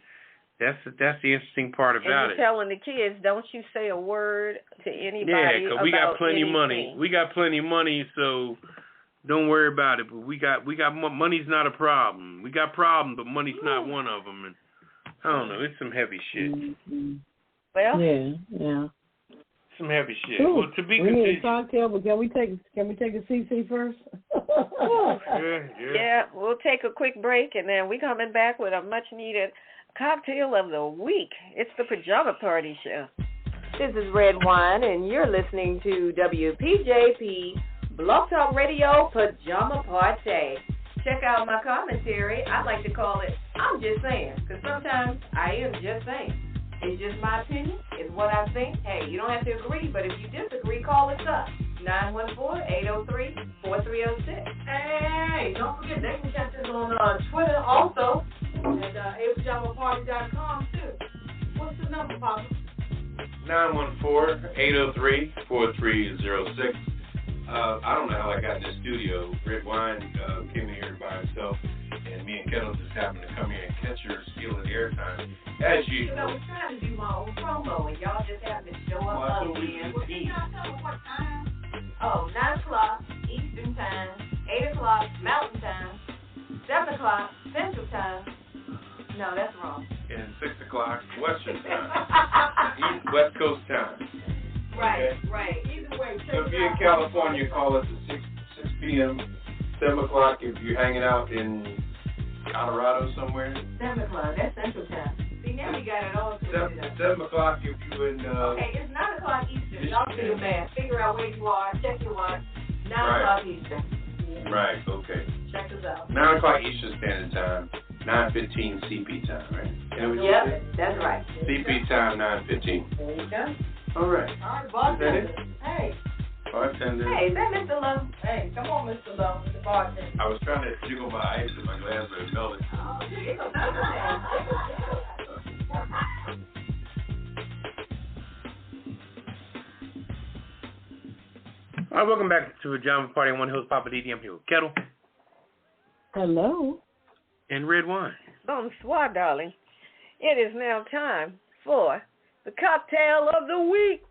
S2: That's the interesting part about
S4: and you're telling the kids, don't you say a word to anybody
S2: Yeah, because we got plenty of money.
S4: anything.
S2: We got plenty of money, so don't worry about it. But we got money's not a problem. We got problems, but money's not one of them. And I don't know, it's some heavy shit.
S4: Well,
S3: yeah.
S2: Some heavy shit.
S3: Ooh,
S2: Well, to be
S3: we need
S2: continued.
S3: a cocktail, but can we take a CC first?
S4: Yeah, we'll take a quick break, and then we're coming back with a much-needed cocktail of the week. It's the Pajama Party Show. This is Redwine, and you're listening to WPJP Blog Talk Radio Pajama Party. Check out my commentary. I like to call it I'm Just Saying, because sometimes I am just saying. It's just my opinion. It's what I think. Hey, you don't have to agree, but if you disagree, call us up. 914-803-4306. Hey, don't forget, they can catch us on Twitter also at apajamaparty.com, too. What's the number, Papa?
S5: 914-803-4306. I don't know how I got in the studio. Redwine came in here by himself, and me and Ketel just happened to come here and catch her stealing airtime. As usual.
S4: I was trying to do my own promo, and y'all just happened to show up again.
S5: What time?
S4: Oh, 9 o'clock Eastern Time, 8 o'clock Mountain Time, 7 o'clock Central Time. No, that's wrong.
S5: And 6 o'clock Western Time. West Coast Time.
S4: Right,
S5: Okay.
S4: right. Either way.
S5: So if you're in California, call us at 6 p.m., 7 o'clock if you're hanging out in Colorado somewhere.
S4: 7 o'clock, that's Central Time. See, now we got it all twisted up.
S5: 7 o'clock if you're in...
S4: Okay, it's 9 o'clock Eastern. Y'all do the math. Figure out where you are. Check your watch. 9
S5: Right.
S4: o'clock Eastern.
S5: Right, okay.
S4: Check us out.
S5: 9 o'clock Eastern Standard Time, 9:15 CP time, right?
S4: Yep, that's right.
S5: CP time, 9:15.
S4: There you go.
S5: All right.
S4: All right, bartender.
S5: Is that
S4: Hey.
S5: Bartender.
S4: Hey, is that Mr. Lowe? Hey, come on, Mr. Lowe, the bartender.
S5: I was trying to jiggle my ice in my glass, but it melted.
S4: Oh, jiggle.
S2: All right, welcome back to Pajama Party. I'm one host, Poppa DD. I'm here with Ketel
S3: Hello.
S2: and Redwine.
S4: Bonsoir, darling. It is now time for the cocktail of the week,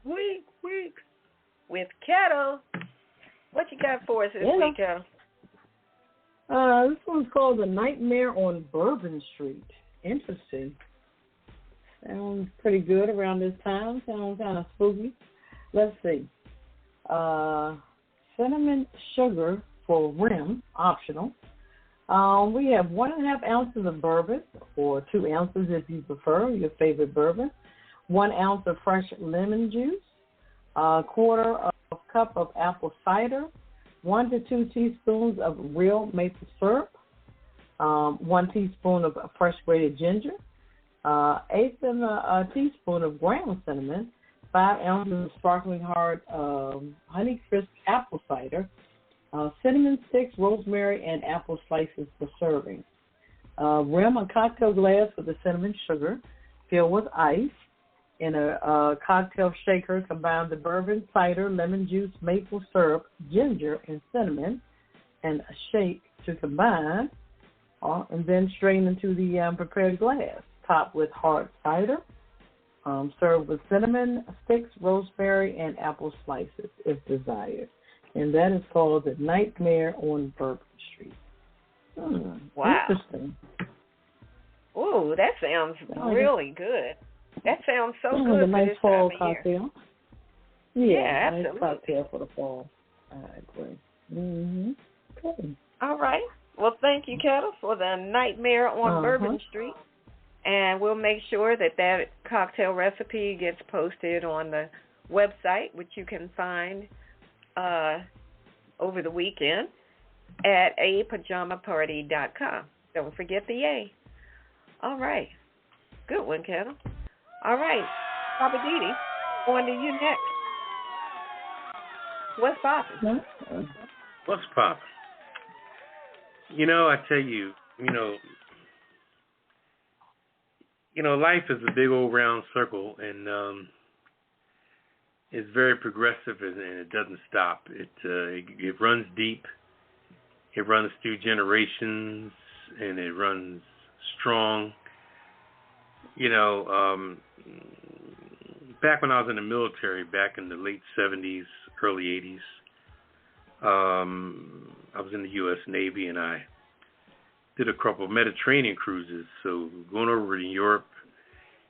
S4: with Ketel. What you got for us this week, Ketel?
S3: This one's called The Nightmare on Bourbon Street. Interesting. Sounds pretty good around this time. Sounds kind of spooky. Let's see. Cinnamon sugar for rim, optional. We have 1.5 ounces of bourbon, or 2 ounces if you prefer, your favorite bourbon. 1 ounce of fresh lemon juice. 1/4 cup of apple cider. 1 to 2 teaspoons of real maple syrup. 1 teaspoon of fresh grated ginger. 1/8 of a teaspoon of ground cinnamon. 5 ounces of sparkling hard Honeycrisp apple cider. Cinnamon sticks, rosemary, and apple slices for serving. Rim a cocktail glass with the cinnamon sugar. Fill with ice. In a cocktail shaker, combine the bourbon, cider, lemon juice, maple syrup, ginger, and cinnamon, and shake to combine. And then strain into the prepared glass. Top with hard cider. Serve with cinnamon sticks, rosemary, and apple slices if desired. And that is called The Nightmare on Bourbon Street.
S4: Wow.
S3: Interesting.
S4: Ooh, that sounds really good. That sounds so good
S3: a nice
S4: for
S3: fall
S4: this time of
S3: cocktail.
S4: year.
S3: Yeah,
S4: absolutely.
S3: nice cocktail for the fall. I agree. Okay.
S4: All right. Well, thank you, Ketel, for the Nightmare on Bourbon Street. And we'll make sure that cocktail recipe gets posted on the website, which you can find over the weekend at apajamaparty.com. Don't forget the A. All right. Good one, Ketel. All right. Poppa DD, on to you next. What's poppin'?
S2: What's poppin'? I tell you, life is a big old round circle, and it's very progressive, and it doesn't stop. It runs deep. It runs through generations, and it runs strong. Back when I was in the military, back in the late 70s, early 80s, I was in the U.S. Navy, and I did a couple of Mediterranean cruises. So going over in Europe,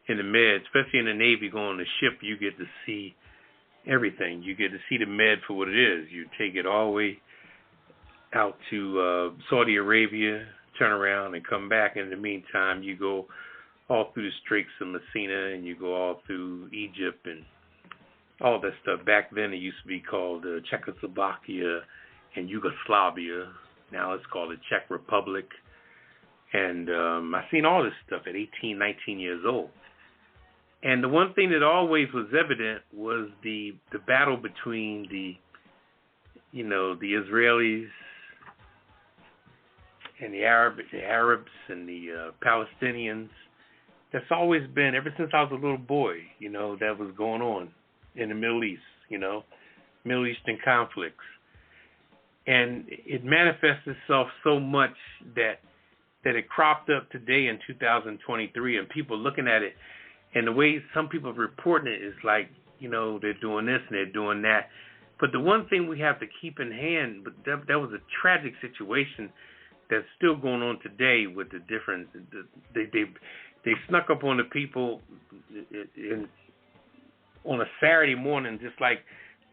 S2: in the Med, especially in the Navy, going on the ship, you get to see everything. You get to see the Med for what it is. You take it all the way out to Saudi Arabia, turn around and come back. In the meantime, you go all through the Straits of Messina, and you go all through Egypt and all that stuff. Back then, it used to be called Czechoslovakia and Yugoslavia. Now it's called the Czech Republic. And I seen all this stuff at 18, 19 years old. And the one thing that always was evident was the battle between the Israelis and the Arabs and the Palestinians. That's always been, ever since I was a little boy, that was going on in the Middle East, Middle Eastern conflicts. And it manifests itself so much that it cropped up today in 2023, and people looking at it, and the way some people are reporting it is like, they're doing this and they're doing that. But the one thing we have to keep in hand, but that was a tragic situation that's still going on today with the difference. They snuck up on the people on a Saturday morning, just like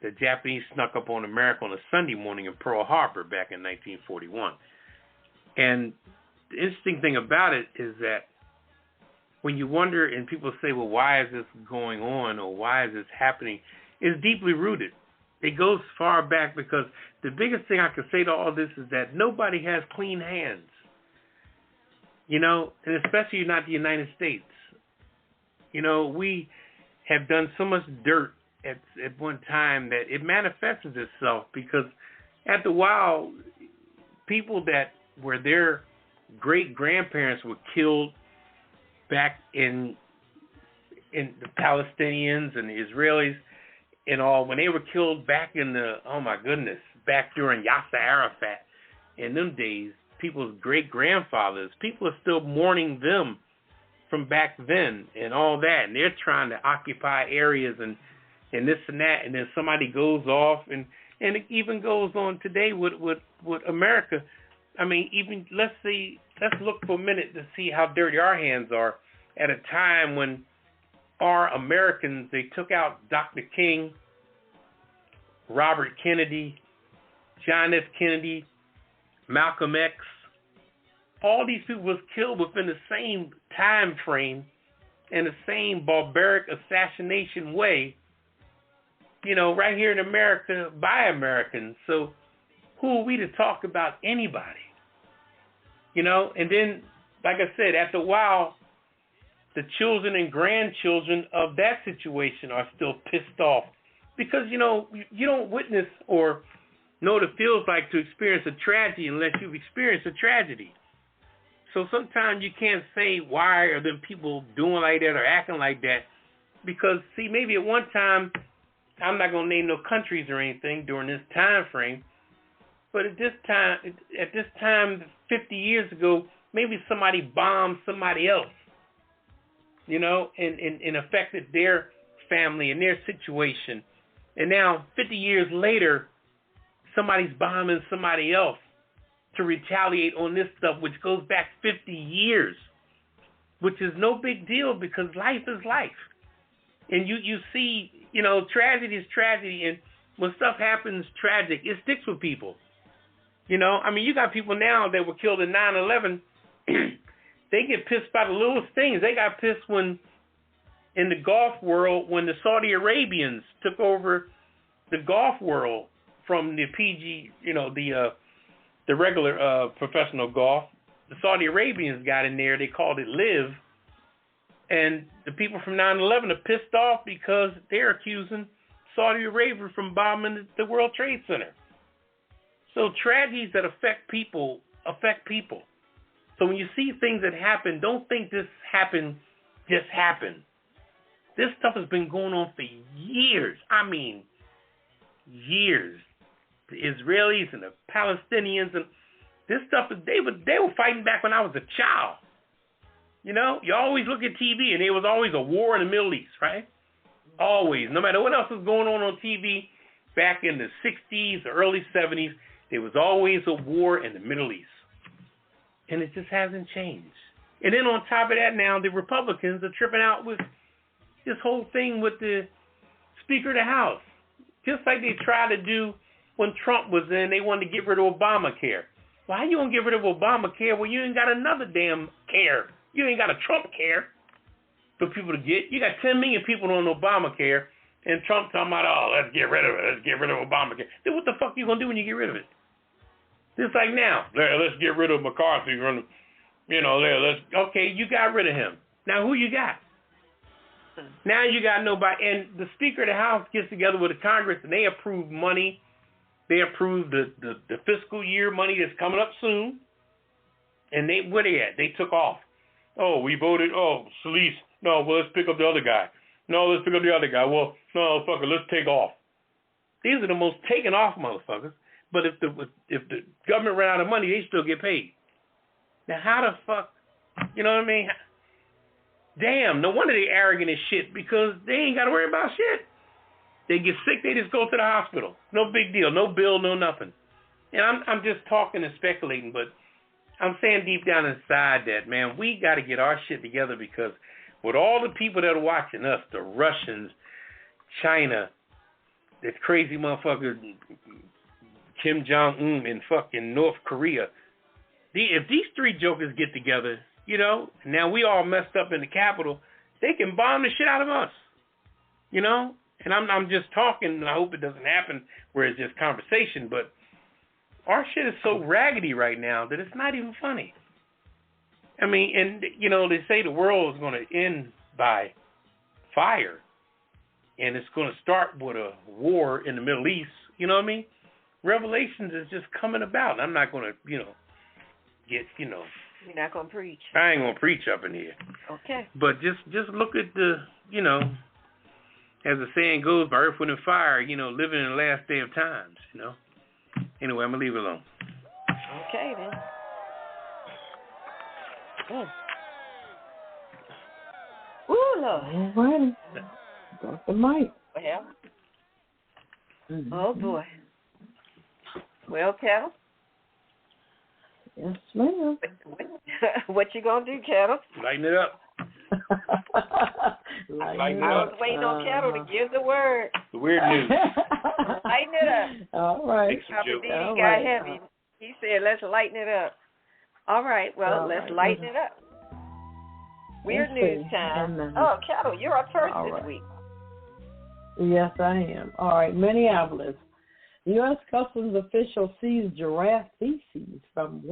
S2: the Japanese snuck up on America on a Sunday morning in Pearl Harbor back in 1941. And the interesting thing about it is that when you wonder and people say, well, why is this going on or why is this happening, it's deeply rooted. It goes far back because the biggest thing I can say to all this is that nobody has clean hands, and especially not the United States. We have done so much dirt at one time that it manifests itself because after a while, people that were their great-grandparents were killed back in the Palestinians and the Israelis and all, when they were killed back in back during Yasser Arafat in them days, people's great-grandfathers, people are still mourning them from back then and all that, and they're trying to occupy areas and this and that, and then somebody goes off, and it even goes on today with America. I mean, even let's look for a minute to see how dirty our hands are at a time when our Americans, they took out Dr. King, Robert Kennedy, John F. Kennedy, Malcolm X. All these people was killed within the same time frame and the same barbaric assassination way, right here in America by Americans. So who are we to talk about anybody? And then, like I said, after a while, the children and grandchildren of that situation are still pissed off because, you don't witness or know what it feels like to experience a tragedy unless you've experienced a tragedy. So sometimes you can't say why are them people doing like that or acting like that because, see, maybe at one time, I'm not going to name no countries or anything during this time frame, but at this time, 50 years ago, maybe somebody bombed somebody else, and affected their family and their situation. And now, 50 years later, somebody's bombing somebody else to retaliate on this stuff, which goes back 50 years, which is no big deal because life is life. And you see, tragedy is tragedy, and when stuff happens tragic, it sticks with people. You got people now that were killed in 9/11. They get pissed by the littlest things. They got pissed when, in the golf world, when the Saudi Arabians took over the golf world from the PG, the regular professional golf. The Saudi Arabians got in there. They called it LIV. And the people from 9/11 are pissed off because they're accusing Saudi Arabia from bombing the World Trade Center. So tragedies that affect people affect people. So when you see things that happen, don't think this just happened. This stuff has been going on for years. I mean, years. The Israelis and the Palestinians and this stuff, they were fighting back when I was a child. You know, you always look at TV, and there was always a war in the Middle East, right? Always. No matter what else was going on TV back in the 60s, the early 70s, there was always a war in the Middle East. And it just hasn't changed. And then on top of that now, the Republicans are tripping out with this whole thing with the Speaker of the House. Just like they tried to do when Trump was in, they wanted to get rid of Obamacare. Why you gonna get rid of Obamacare when you ain't got another damn care? You ain't got a Trump care for people to get. You got 10 million people on Obamacare, and Trump talking about, oh, let's get rid of it. Let's get rid of Obamacare. Then what the fuck you gonna do when you get rid of it? Just like now, let's get rid of McCarthy. Okay, you got rid of him. Now who you got? Now you got nobody. And the Speaker of the House gets together with the Congress, and they approve money. They approve the fiscal year money that's coming up soon. And where they at? They took off. Oh, we voted. Oh, Solis. No, well, let's pick up the other guy. No, let's pick up the other guy. Well, no, fuck it, let's take off. These are the most taken off motherfuckers. But if the government ran out of money, they still get paid. Now, how the fuck, you know what I mean? Damn, no wonder they arrogant as shit, because they ain't got to worry about shit. They get sick, they just go to the hospital. No big deal, no bill, no nothing. And I'm just talking and speculating, but I'm saying deep down inside that, man, we got to get our shit together, because with all the people that are watching us, the Russians, China, this crazy motherfucker Kim Jong-un in fucking North Korea, if these three jokers get together, you know, now we all messed up in the Capitol, they can bomb the shit out of us, you know? And I'm just talking, and I hope it doesn't happen where it's just conversation, but our shit is so raggedy right now that it's not even funny. I mean, and, you know, they say the world is going to end by fire, and it's going to start with a war in the Middle East, you know what I mean? Revelations is just coming about. I'm not going to, you know,
S4: You're not going to preach.
S2: I ain't going to preach up in here.
S4: Okay.
S2: But just look at the, you know, as the saying goes, by earth, wind, and fire, you know, living in the last day of times, you know. Anyway, I'm going to leave it alone.
S4: Okay, then. Ooh, Lord.
S3: All right. Got the mic.
S4: Well.
S3: Mm-hmm.
S4: Oh, boy. Well, Ketel?
S3: Yes, ma'am.
S4: What you going to do, Ketel?
S2: Lighten it up.
S3: Lighten it
S4: I
S3: up.
S4: was waiting on Ketel to give the word.
S2: The weird news.
S4: Lighten it up.
S3: All right.
S4: Poppa DD
S3: All
S4: got
S3: right.
S4: heavy. He said, let's lighten it up. All right, well,
S3: All
S4: let's
S3: right.
S4: lighten it up. Weird
S3: Let's
S4: news
S3: see.
S4: time.
S3: And,
S4: Oh, Ketel, you're up first
S3: all
S4: this
S3: right.
S4: week.
S3: Yes, I am. All right, Minneapolis. U.S. Customs official seized giraffe feces from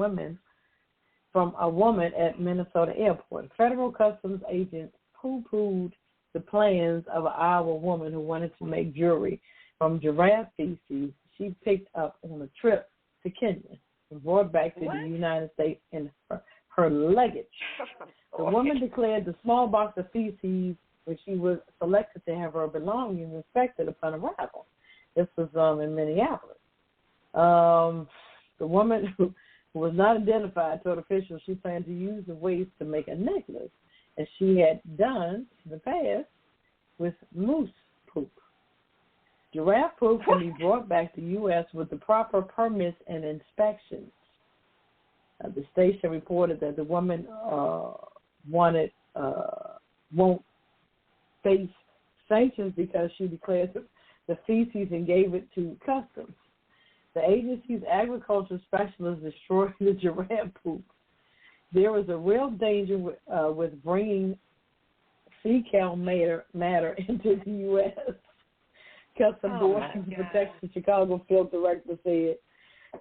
S3: a woman at Minnesota airport. Federal customs agents poo-pooed the plans of an Iowa woman who wanted to make jewelry from giraffe feces she picked up on a trip to Kenya and brought back to the United States in her luggage. The woman declared the small box of feces, which she was selected to have her belongings inspected upon arrival. This was in Minneapolis. The woman who was not identified told officials she planned to use the waste to make a necklace, as she had done in the past with moose poop. Giraffe poop can be brought back to the U.S. with the proper permits and inspections. The station reported that the woman won't face sanctions because she declared the feces and gave it to customs. The agency's agriculture specialist destroyed the giraffe poop. There was a real danger with bringing fecal matter into the U.S. Customs Border Protection Chicago field director said.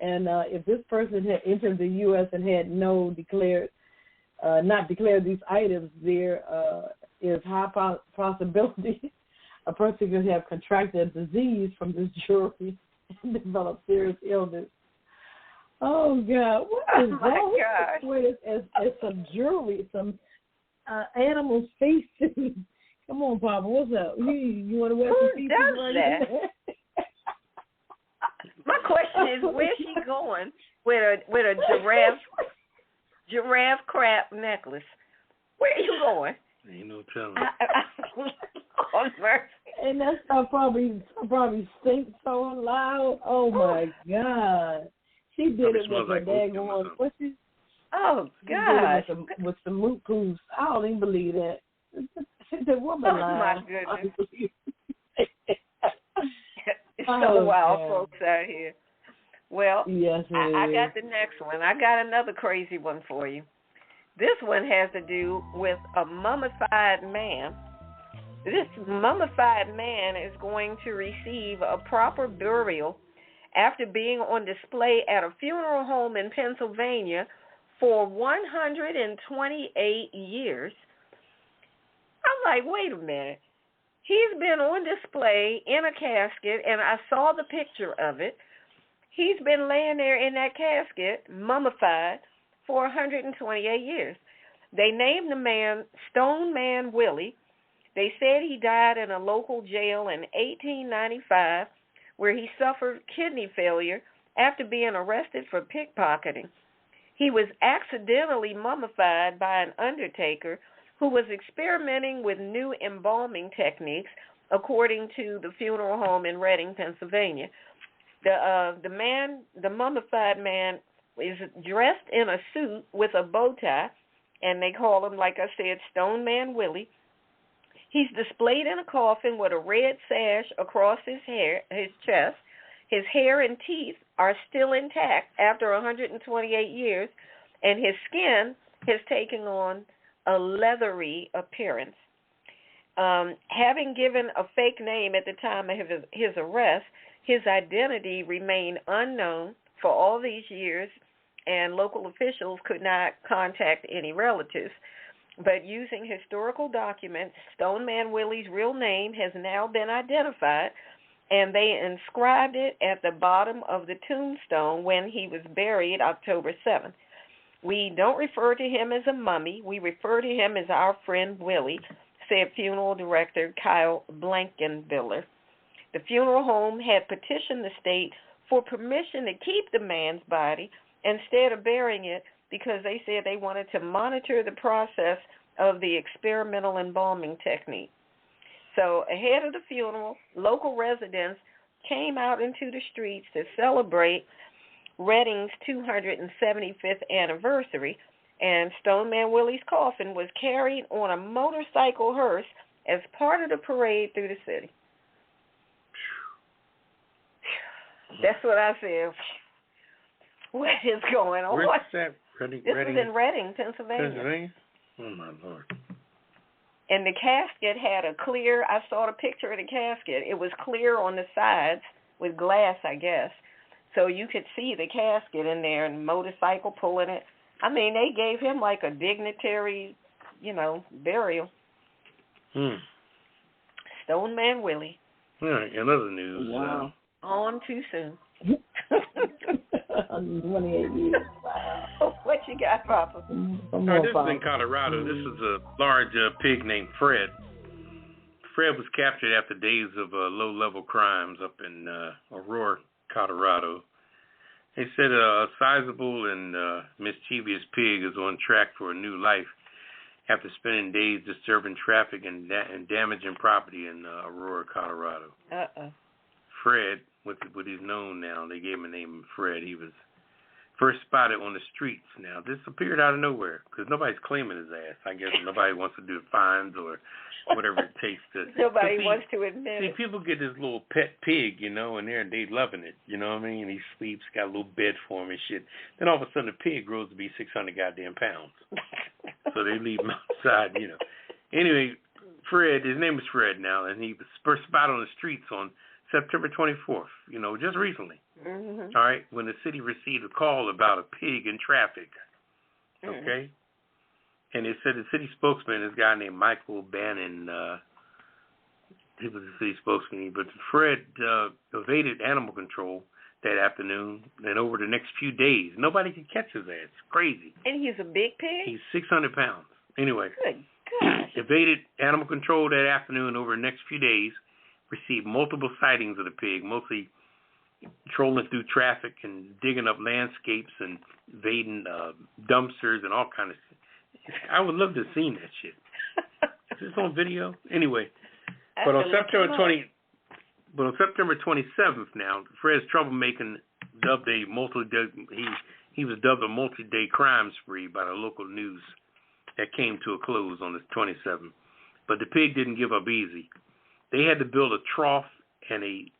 S3: And if this person had entered the U.S. and had not declared these items, there is high possibility a person could have contracted a disease from this jewelry and develop serious illness. Oh, God. What is wrong with this? As some jewelry, some animal's face. Come on, Papa. What's up? You want to wear some feces?
S4: Who does that? My question is, where's she going with a giraffe crap necklace? Where are you going?
S2: Ain't no telling.
S4: Oh, mercy.
S3: And that stuff probably stinks so loud. Oh my God. She did
S2: Probably
S3: it
S2: smells
S3: with
S2: like
S3: a
S2: opium or
S3: daggone,
S2: something.
S3: what's it?
S4: Oh,
S3: She
S4: gosh.
S3: did it with some moot poos. I don't even believe that. The woman
S4: Oh, my
S3: lying.
S4: goodness. It's
S3: Oh,
S4: so wild,
S3: God.
S4: folks out here. Well,
S3: Yes,
S4: I got the next one. I got another crazy one for you. This one has to do with a mummified man. This mummified man is going to receive a proper burial after being on display at a funeral home in Pennsylvania for 128 years. I'm like, wait a minute. He's been on display in a casket, and I saw the picture of it. He's been laying there in that casket, mummified, for 128 years. They named the man Stone Man Willie. They said he died in a local jail in 1895 where he suffered kidney failure after being arrested for pickpocketing. He was accidentally mummified by an undertaker who was experimenting with new embalming techniques, according to the funeral home in Reading, Pennsylvania. The mummified man is dressed in a suit with a bow tie, and they call him, like I said, Stone Man Willie. He's displayed in a coffin with a red sash across his chest. His hair and teeth are still intact after 128 years, and his skin has taken on a leathery appearance. Having given a fake name at the time of his arrest, his identity remained unknown for all these years, and local officials could not contact any relatives. But using historical documents, Stone Man Willie's real name has now been identified, and they inscribed it at the bottom of the tombstone when he was buried October 7th. We don't refer to him as a mummy. We refer to him as our friend Willie, said funeral director Kyle Blankenbiller. The funeral home had petitioned the state for permission to keep the man's body instead of burying it because they said they wanted to monitor the process of the experimental embalming technique. So ahead of the funeral, local residents came out into the streets to celebrate Reading's 275th anniversary, and Stone Man Willie's coffin was carried on a motorcycle hearse as part of the parade through the city. That's what I said. What is going on?
S2: Where's that? Reading?
S4: This was in Reading, Pennsylvania.
S2: Pennsylvania? Oh, my Lord.
S4: And the casket had a clear, I saw the picture of the casket. It was clear on the sides with glass, I guess. So you could see the casket in there and motorcycle pulling it. I mean, they gave him like a dignitary, burial. Stone Man Willie.
S2: All right, in other news.
S3: Wow.
S4: On too soon.
S3: 128 years. Wow.
S4: What you got, Papa?
S2: This is in Colorado. This is a large pig named Fred. Fred was captured after days of low-level crimes up in Aurora, Colorado. They said a sizable and mischievous pig is on track for a new life after spending days disturbing traffic and damaging property in Aurora, Colorado. Fred, what he's known now, they gave him a name Fred. He was first spotted on the streets. Now, this appeared out of nowhere because nobody's claiming his ass. I guess nobody wants to do the fines or whatever it takes to.
S4: Nobody wants to admit it.
S2: See, people get this little pet pig, and they loving it. You know what I mean? He sleeps, got a little bed for him and shit. Then all of a sudden, the pig grows to be 600 goddamn pounds. So they leave him outside, Anyway, Fred, his name is Fred now, and he was first spotted on the streets on September 24th, just recently.
S4: Mm-hmm.
S2: All right, when the city received a call about a pig in traffic. Okay? And they said the city spokesman, this guy named Michael Bannon, he was the city spokesman, but Fred evaded animal control that afternoon and over the next few days. Nobody could catch his ass. It's crazy.
S4: And he's a big pig?
S2: He's 600 pounds. Anyway.
S4: Good gosh.
S2: Evaded animal control that afternoon over the next few days. Received multiple sightings of the pig, mostly trolling through traffic and digging up landscapes and invading dumpsters and all kinds of I would love to have seen that shit. Is this on video? Anyway, but on September 27th now, Fred's troublemaking dubbed a he was dubbed a multi-day crime spree by the local news that came to a close on the 27th. But the pig didn't give up easy. They had to build a trough and they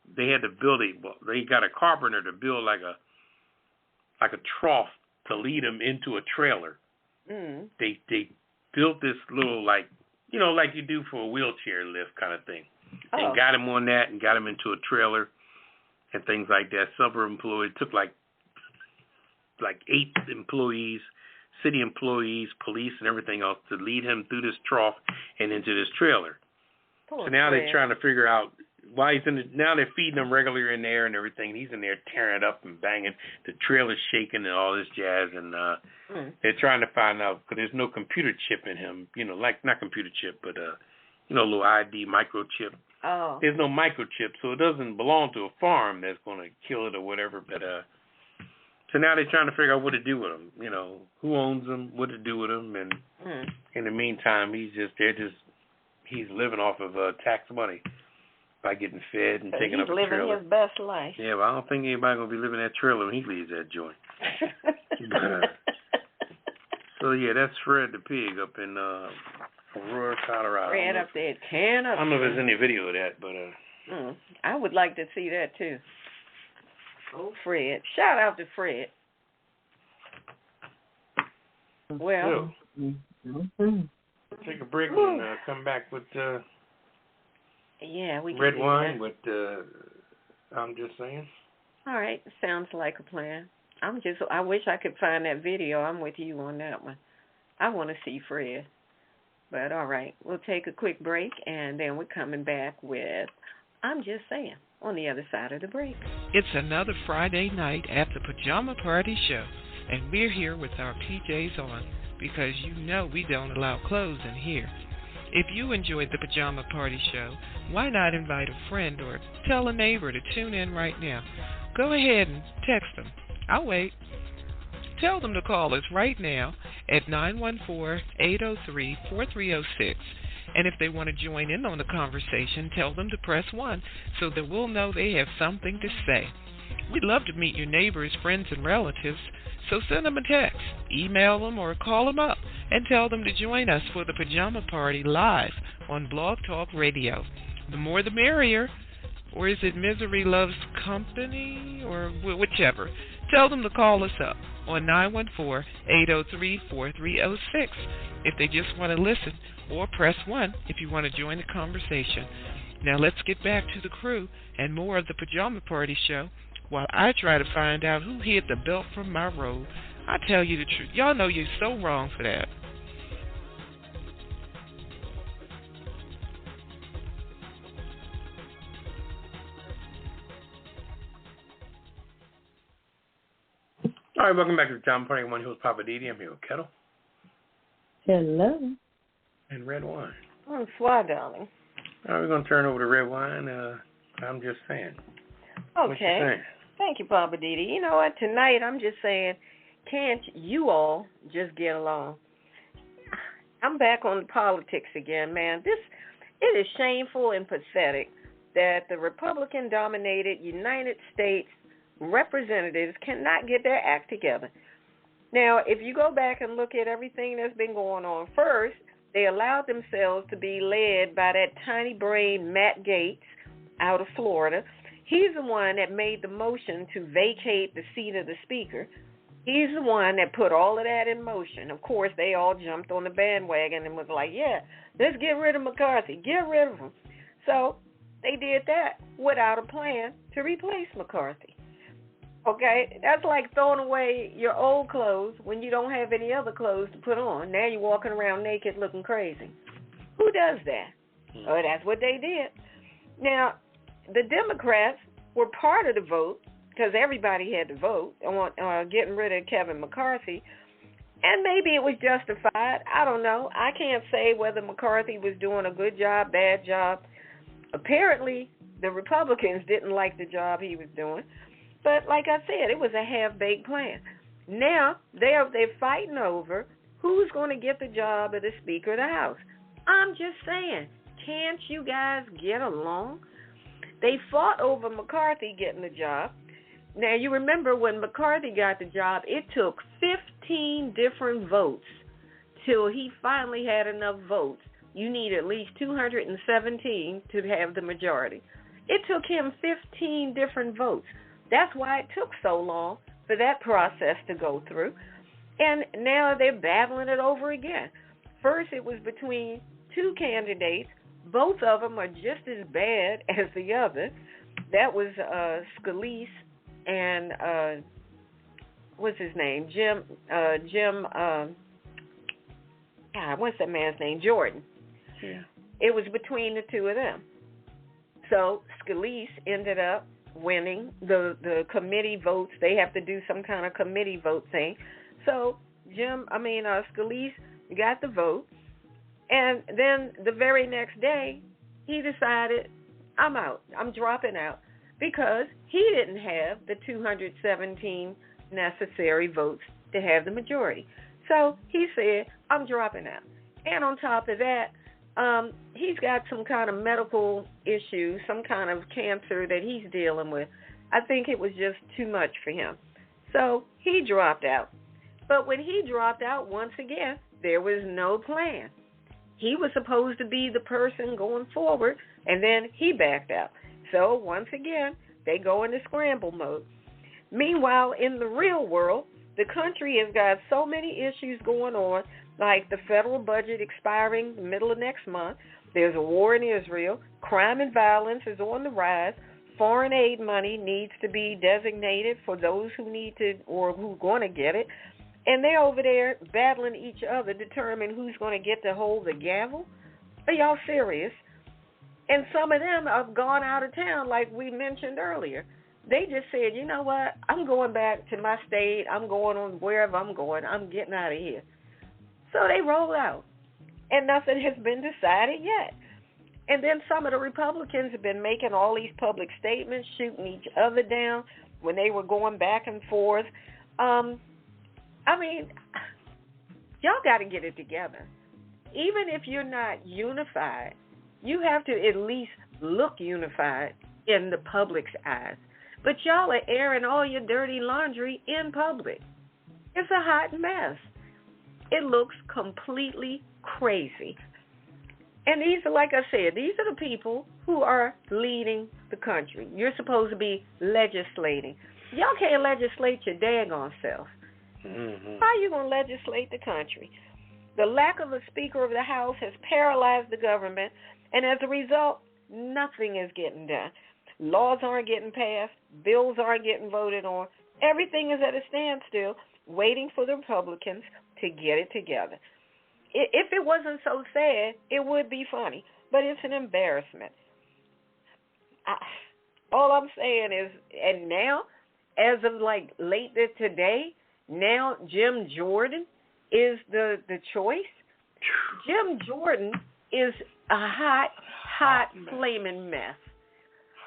S2: got a carpenter to build like a trough to lead him into a trailer. Mm. They built this little like you do for a wheelchair lift kind of thing. And got him on that and got him into a trailer and things like that. Several employees took like 8 employees, city employees, police, and everything else to lead him through this trough and into this trailer. So now they're trying to figure out why he's in the. Now they're feeding him regular in there and everything. He's in there tearing it up and banging. The trailer's shaking and all this jazz. And they're trying to find out because there's no computer chip in him. Like not computer chip, but little ID microchip. Oh. There's no microchip, so it doesn't belong to a farm that's going to kill it or whatever. But so now they're trying to figure out what to do with him. Who owns him, what to do with him, and in the meantime, he's living off of tax money by getting fed and taking up a trailer. He's living his best life. Yeah, but I don't think anybody's going to be living that trailer when he leaves that joint. So yeah, that's Fred the pig up in Aurora, Colorado.
S4: Fred up there, can up.
S2: I don't know if there's any video of that, but
S4: I would like to see that too. Oh, Fred! Shout out to Fred. Well,
S2: take a break and come back with
S4: we can
S2: Redwine. But I'm just saying.
S4: All right, sounds like a plan. I wish I could find that video. I'm with you on that one. I want to see Fred. But all right, we'll take a quick break, and then we're coming back with I'm Just Saying on the other side of the break.
S6: It's another Friday night at the Pajama Party Show, and we're here with our PJs on because we don't allow clothes in here. If you enjoyed the Pajama Party Show, why not invite a friend or tell a neighbor to tune in right now? Go ahead and text them. I'll wait. Tell them to call us right now at 914-803-4306. And if they want to join in on the conversation, tell them to press 1 so that we'll know they have something to say. We'd love to meet your neighbors, friends, and relatives, so send them a text, email them, or call them up and tell them to join us for the Pajama Party live on Blog Talk Radio. The more the merrier. Or is it Misery Loves Company, or whichever. Tell them to call us up on 914-803-4306 if they just want to listen, or press 1 if you want to join the conversation. Now let's get back to the crew and more of the Pajama Party Show while I try to find out who hid the belt from my robe. I tell you the truth. Y'all know you're so wrong for that.
S2: All right, welcome back to the Pajama Party. One who's Poppa DD. I'm here with Ketel.
S3: Hello.
S2: And Redwine.
S4: Bonsoir, darling.
S2: All right, we're going to turn over to Redwine. I'm just saying.
S4: Okay. Thank you, Poppa DD. You know what? Tonight, I'm just saying, can't you all just get along? I'm back on politics again, man. It is shameful and pathetic that the Republican-dominated United States representatives cannot get their act together. Now, if you go back and look at everything that's been going on, first, they allowed themselves to be led by that tiny brain Matt Gaetz out of Florida. He's the one that made the motion to vacate the seat of the speaker. He's the one that put all of that in motion. Of course, they all jumped on the bandwagon and was like, yeah, let's get rid of McCarthy. Get rid of him. So they did that without a plan to replace McCarthy. Okay, that's like throwing away your old clothes when you don't have any other clothes to put on. Now you're walking around naked looking crazy. Who does that? Oh, that's what they did. Now, the Democrats were part of the vote because everybody had to vote on getting rid of Kevin McCarthy, and maybe it was justified. I don't know. I can't say whether McCarthy was doing a good job, bad job. Apparently, the Republicans didn't like the job he was doing. But like I said, it was a half-baked plan. Now they're fighting over who's going to get the job of the Speaker of the House. I'm just saying, can't you guys get along? They fought over McCarthy getting the job. Now, you remember when McCarthy got the job, it took 15 different votes till he finally had enough votes. You need at least 217 to have the majority. It took him 15 different votes. That's why it took so long for that process to go through. And now they're battling it over again. First, it was between two candidates. Both of them are just as bad as the other. That was Scalise and what's his name? What's that man's name? Jordan.
S2: Yeah.
S4: It was between the two of them. So Scalise ended up winning the committee votes. They have to do some kind of committee vote thing. So Scalise got the vote, and then the very next day, he decided, I'm out. I'm dropping out, because he didn't have the 217 necessary votes to have the majority. So he said, I'm dropping out. And on top of that, he's got some kind of medical issue, some kind of cancer that he's dealing with. I think it was just too much for him. So he dropped out. But when he dropped out, once again, there was no plan. He was supposed to be the person going forward, and then he backed out. So once again, they go into scramble mode. Meanwhile, in the real world, the country has got so many issues going on, like the federal budget expiring the middle of next month. There's a war in Israel. Crime and violence is on the rise. Foreign aid money needs to be designated for those who need to or who are going to get it. And they're over there battling each other, determining who's going to get to hold the gavel. Are y'all serious? And some of them have gone out of town, like we mentioned earlier. They just said, you know what, I'm going back to my state. I'm going on wherever I'm going. I'm getting out of here. So they roll out, and nothing has been decided yet. And then some of the Republicans have been making all these public statements, shooting each other down when they were going back and forth. Y'all got to get it together. Even if you're not unified, you have to at least look unified in the public's eyes. But y'all are airing all your dirty laundry in public. It's a hot mess. It looks completely crazy. And these are, like I said, these are the people who are leading the country. You're supposed to be legislating. Y'all can't legislate your daggone self. Mm-hmm. How are you going to legislate the country? The lack of a Speaker of the House has paralyzed the government, and as a result, nothing is getting done. Laws aren't getting passed. Bills aren't getting voted on. Everything is at a standstill, waiting for the Republicans to get it together. If it wasn't so sad, it would be funny, but it's an embarrassment. All I'm saying is, and now, as of like late today, now Jim Jordan is the choice. Jim Jordan is a hot flaming mess.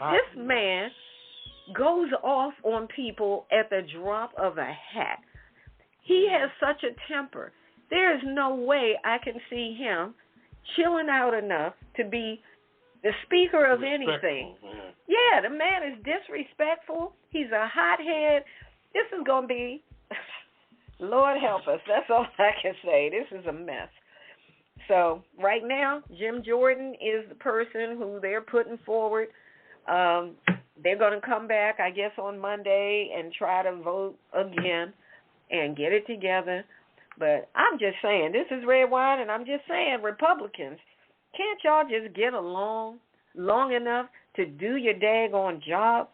S4: This man goes off on people at the drop of a hat. He has such a temper. There is no way I can see him chilling out enough to be the speaker of anything. Man. Yeah, the man is disrespectful. He's a hothead. This is going to be, Lord help us. That's all I can say. This is a mess. So right now, Jim Jordan is the person who they're putting forward. They're going to come back, I guess, on Monday and try to vote again and get it together. But I'm just saying, this is Redwine, and I'm just saying, Republicans, can't y'all just get along long enough to do your daggone job?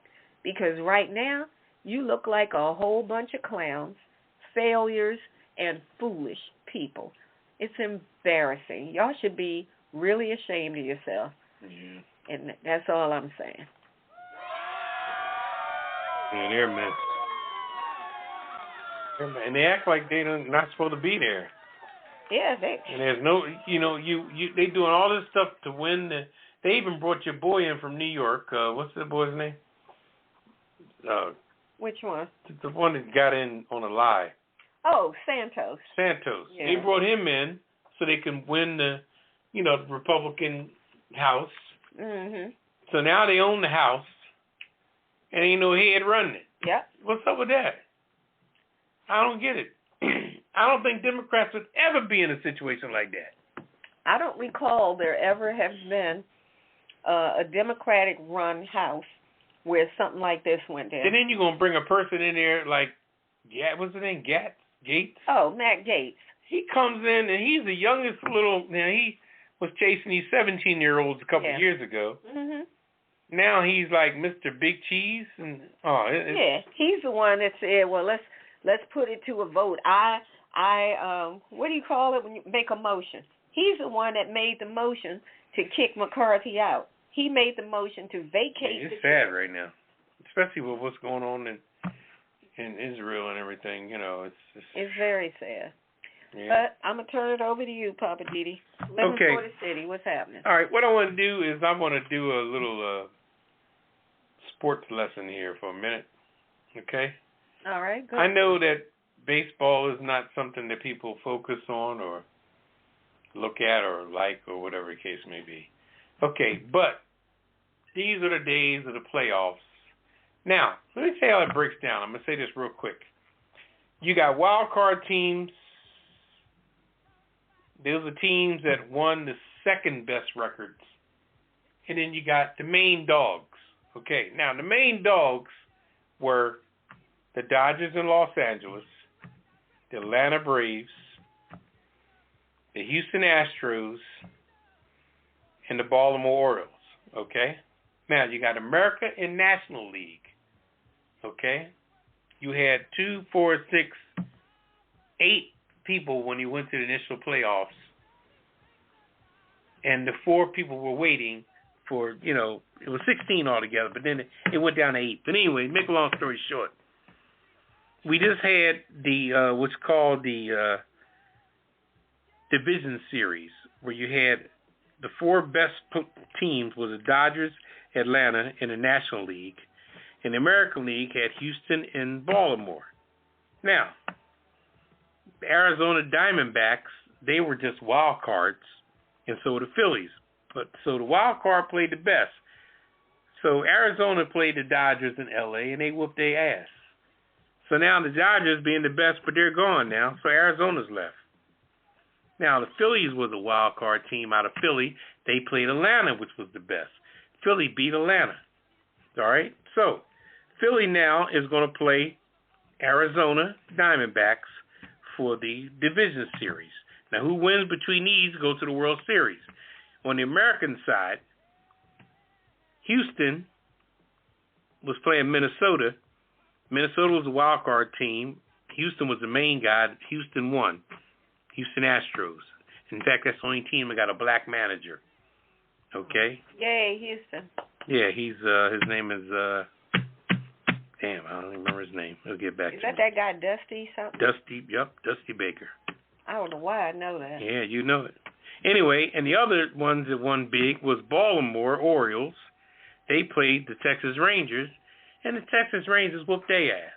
S4: Because right now, you look like a whole bunch of clowns, failures, and foolish people. It's embarrassing. Y'all should be really ashamed of yourself. Mm-hmm. And that's all I'm saying.
S2: And they're messed. And they act like they're not supposed to be there.
S4: Yeah,
S2: and there's no, they doing all this stuff to win. They even brought your boy in from New York. What's the boy's name?
S4: Which one?
S2: The one that got in on a lie.
S4: Oh, Santos.
S2: Yeah. They brought him in so they can win the Republican House.
S4: Mhm.
S2: So now they own the House, and ain't no head running it.
S4: Yep.
S2: What's up with that? I don't get it. I don't think Democrats would ever be in a situation like that.
S4: I don't recall there ever have been a Democratic-run House where something like this went down.
S2: And then you're going to bring a person in there like, what's his name, Gates?
S4: Oh, Matt Gaetz.
S2: He comes in, and he's the youngest he was chasing these 17-year-olds a couple of years ago.
S4: Mhm.
S2: Now he's like Mr. Big Cheese.
S4: He's the one that said, well, let's put it to a vote. What do you call it when you make a motion? He's the one that made the motion to kick McCarthy out. He made the motion to vacate.
S2: It's sad right now, especially with what's going on in Israel and everything. It's
S4: very sad.
S2: Yeah.
S4: But I'm going to turn it over to you, Poppa DD.
S2: Okay.
S4: For the city. What's happening?
S2: All right. What I want to do is I want to do a little sports lesson here for a minute. Okay?
S4: All right. Go.
S2: I know that baseball is not something that people focus on or look at or like or whatever the case may be. Okay, but these are the days of the playoffs. Now, let me tell you how it breaks down. I'm going to say this real quick. You got wild card teams. Those are teams that won the second best records. And then you got the main dogs. Okay, now the main dogs were the Dodgers in Los Angeles, the Atlanta Braves, the Houston Astros, and the Baltimore Orioles. Okay? Now you got America and National League. Okay? You had 2, 4, 6, 8 people when you went to the initial playoffs, and the 4 people were waiting for, it was 16 altogether, but then it went down to 8. But anyway, make a long story short, we just had the what's called the division series, where you had the 4 best teams was the Dodgers, Atlanta, in the National League, and the American League had Houston and Baltimore. Now, the Arizona Diamondbacks, they were just wild cards, and so were the Phillies. So the wild card played the best. So Arizona played the Dodgers in L.A., and they whooped their ass. So now the Dodgers being the best, but they're gone now, so Arizona's left. Now, the Phillies was a wild card team out of Philly. They played Atlanta, which was the best. Philly beat Atlanta. All right? So Philly now is going to play Arizona Diamondbacks for the division series. Now, who wins between these goes to the World Series. On the American side, Houston was playing Minnesota. Minnesota was a wild card team. Houston was the main guy. Houston won. Houston Astros. In fact, that's the only team that got a black manager. Okay?
S4: Yay, Houston.
S2: Yeah, he's his name is damn, I don't even remember his name. He'll get back to me.
S4: Is that guy Dusty something?
S2: Dusty Baker.
S4: I don't know why I know that.
S2: Yeah, you know it. Anyway, and the other ones that won big was Baltimore Orioles. They played the Texas Rangers, and the Texas Rangers whooped their ass.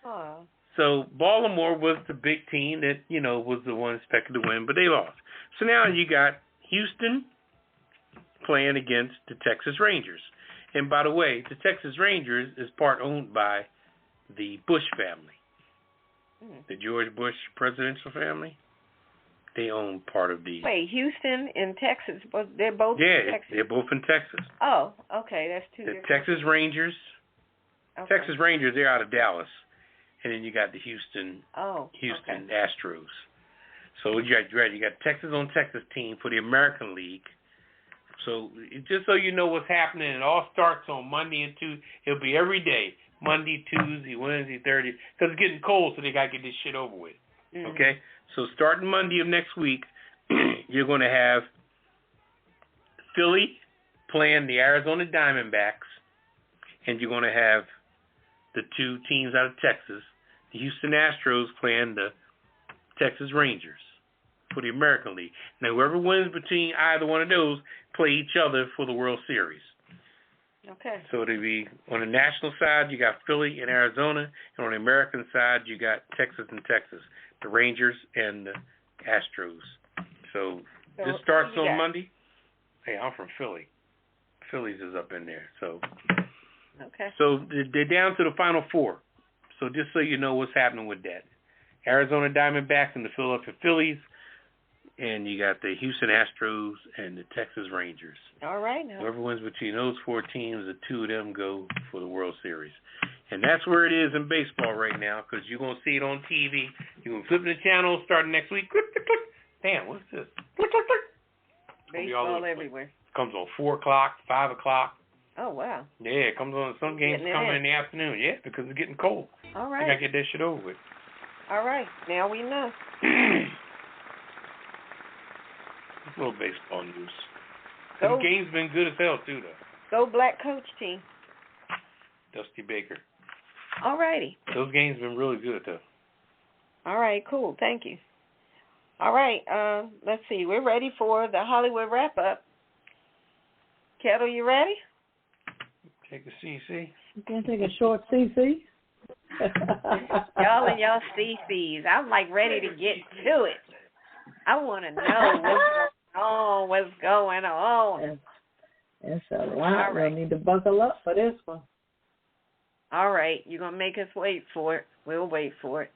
S4: Oh.
S2: So Baltimore was the big team that, was the one expected to win, but they lost. So now you got Houston playing against the Texas Rangers. And by the way, the Texas Rangers is part owned by the Bush family. The George Bush presidential family. They own part of the...
S4: Wait, Houston and Texas, they're both in Texas?
S2: Yeah, they're both in Texas.
S4: Oh, okay, that's two different...
S2: The Texas Rangers.
S4: Okay.
S2: Texas Rangers, they're out of Dallas. And then you got the Houston Astros. So you got Texas on Texas team for the American League. So just so you know what's happening, it all starts on Monday and Tuesday. It'll be every day, Monday, Tuesday, Wednesday, Thursday, because it's getting cold, so they got to get this shit over with. Mm-hmm. Okay? So starting Monday of next week, you're going to have Philly playing the Arizona Diamondbacks, and you're going to have the 2 teams out of Texas, the Houston Astros playing the Texas Rangers for the American League. Now, whoever wins between either one of those play each other for the World Series.
S4: Okay.
S2: So it'll be on the national side, you got Philly and Arizona, and on the American side, you got Texas and Texas, the Rangers and the Astros. So this starts on Monday. Hey, I'm from Philly. Phillies is up in there. So
S4: okay.
S2: So they're down to the Final Four. So just so you know what's happening with that. Arizona Diamondbacks and the Philadelphia Phillies, and you got the Houston Astros and the Texas Rangers.
S4: All right. Now.
S2: Whoever wins between those four teams, the two of them go for the World Series. And that's where it is in baseball right now, because you're going to see it on TV. You're going to flip the channel starting next week. Click, click, click. Damn, what's this? Click, click, click.
S4: Baseball everywhere.
S2: Comes on 4 o'clock, 5 o'clock.
S4: Oh, wow.
S2: Yeah, it comes on. Some games coming in the afternoon. Yeah, because it's getting cold.
S4: All right.
S2: I got to get that shit over with.
S4: All right. Now we know.
S2: It's a little baseball news. The game's been good as hell, too, though.
S4: Go Black Coach team.
S2: Dusty Baker.
S4: All righty.
S2: Those games been really good, though.
S4: All right, cool. Thank you. All right, let's see. We're ready for the Hollywood wrap-up. Ketel, you ready?
S2: Take a CC.
S3: You can take a short CC.
S4: Y'all and y'all CCs. I'm like ready to get to it. I want to know what's going on.
S3: It's a lot. We'll need to buckle up for this one.
S4: All right, you're going to make us wait for it. We'll wait for it.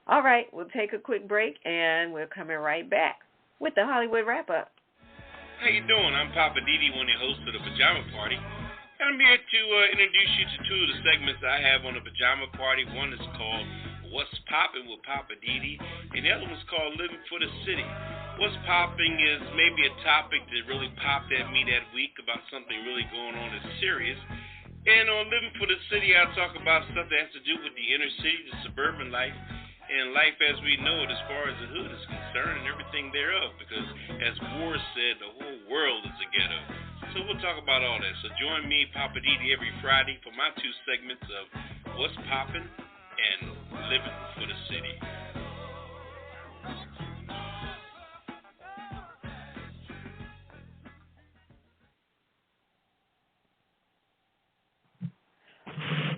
S4: All right, we'll take a quick break, and we're coming right back with the Hollywood wrap-up.
S7: How you doing? I'm Poppa DD, one of the hosts of the Pajama Party. And I'm here to introduce you to two of the segments I have on the Pajama Party. One is called What's Poppin' with Poppa DD, and the other one's called Living for the City. What's Popping is maybe a topic that really popped at me that week about something really going on that's serious. And on Living for the City, I'll talk about stuff that has to do with the inner city, the suburban life, and life as we know it as far as the hood is concerned and everything thereof, because as War said, the whole world is a ghetto. So we'll talk about all that. So join me, Poppa DD, every Friday for my two segments of What's Poppin' and Living for the City.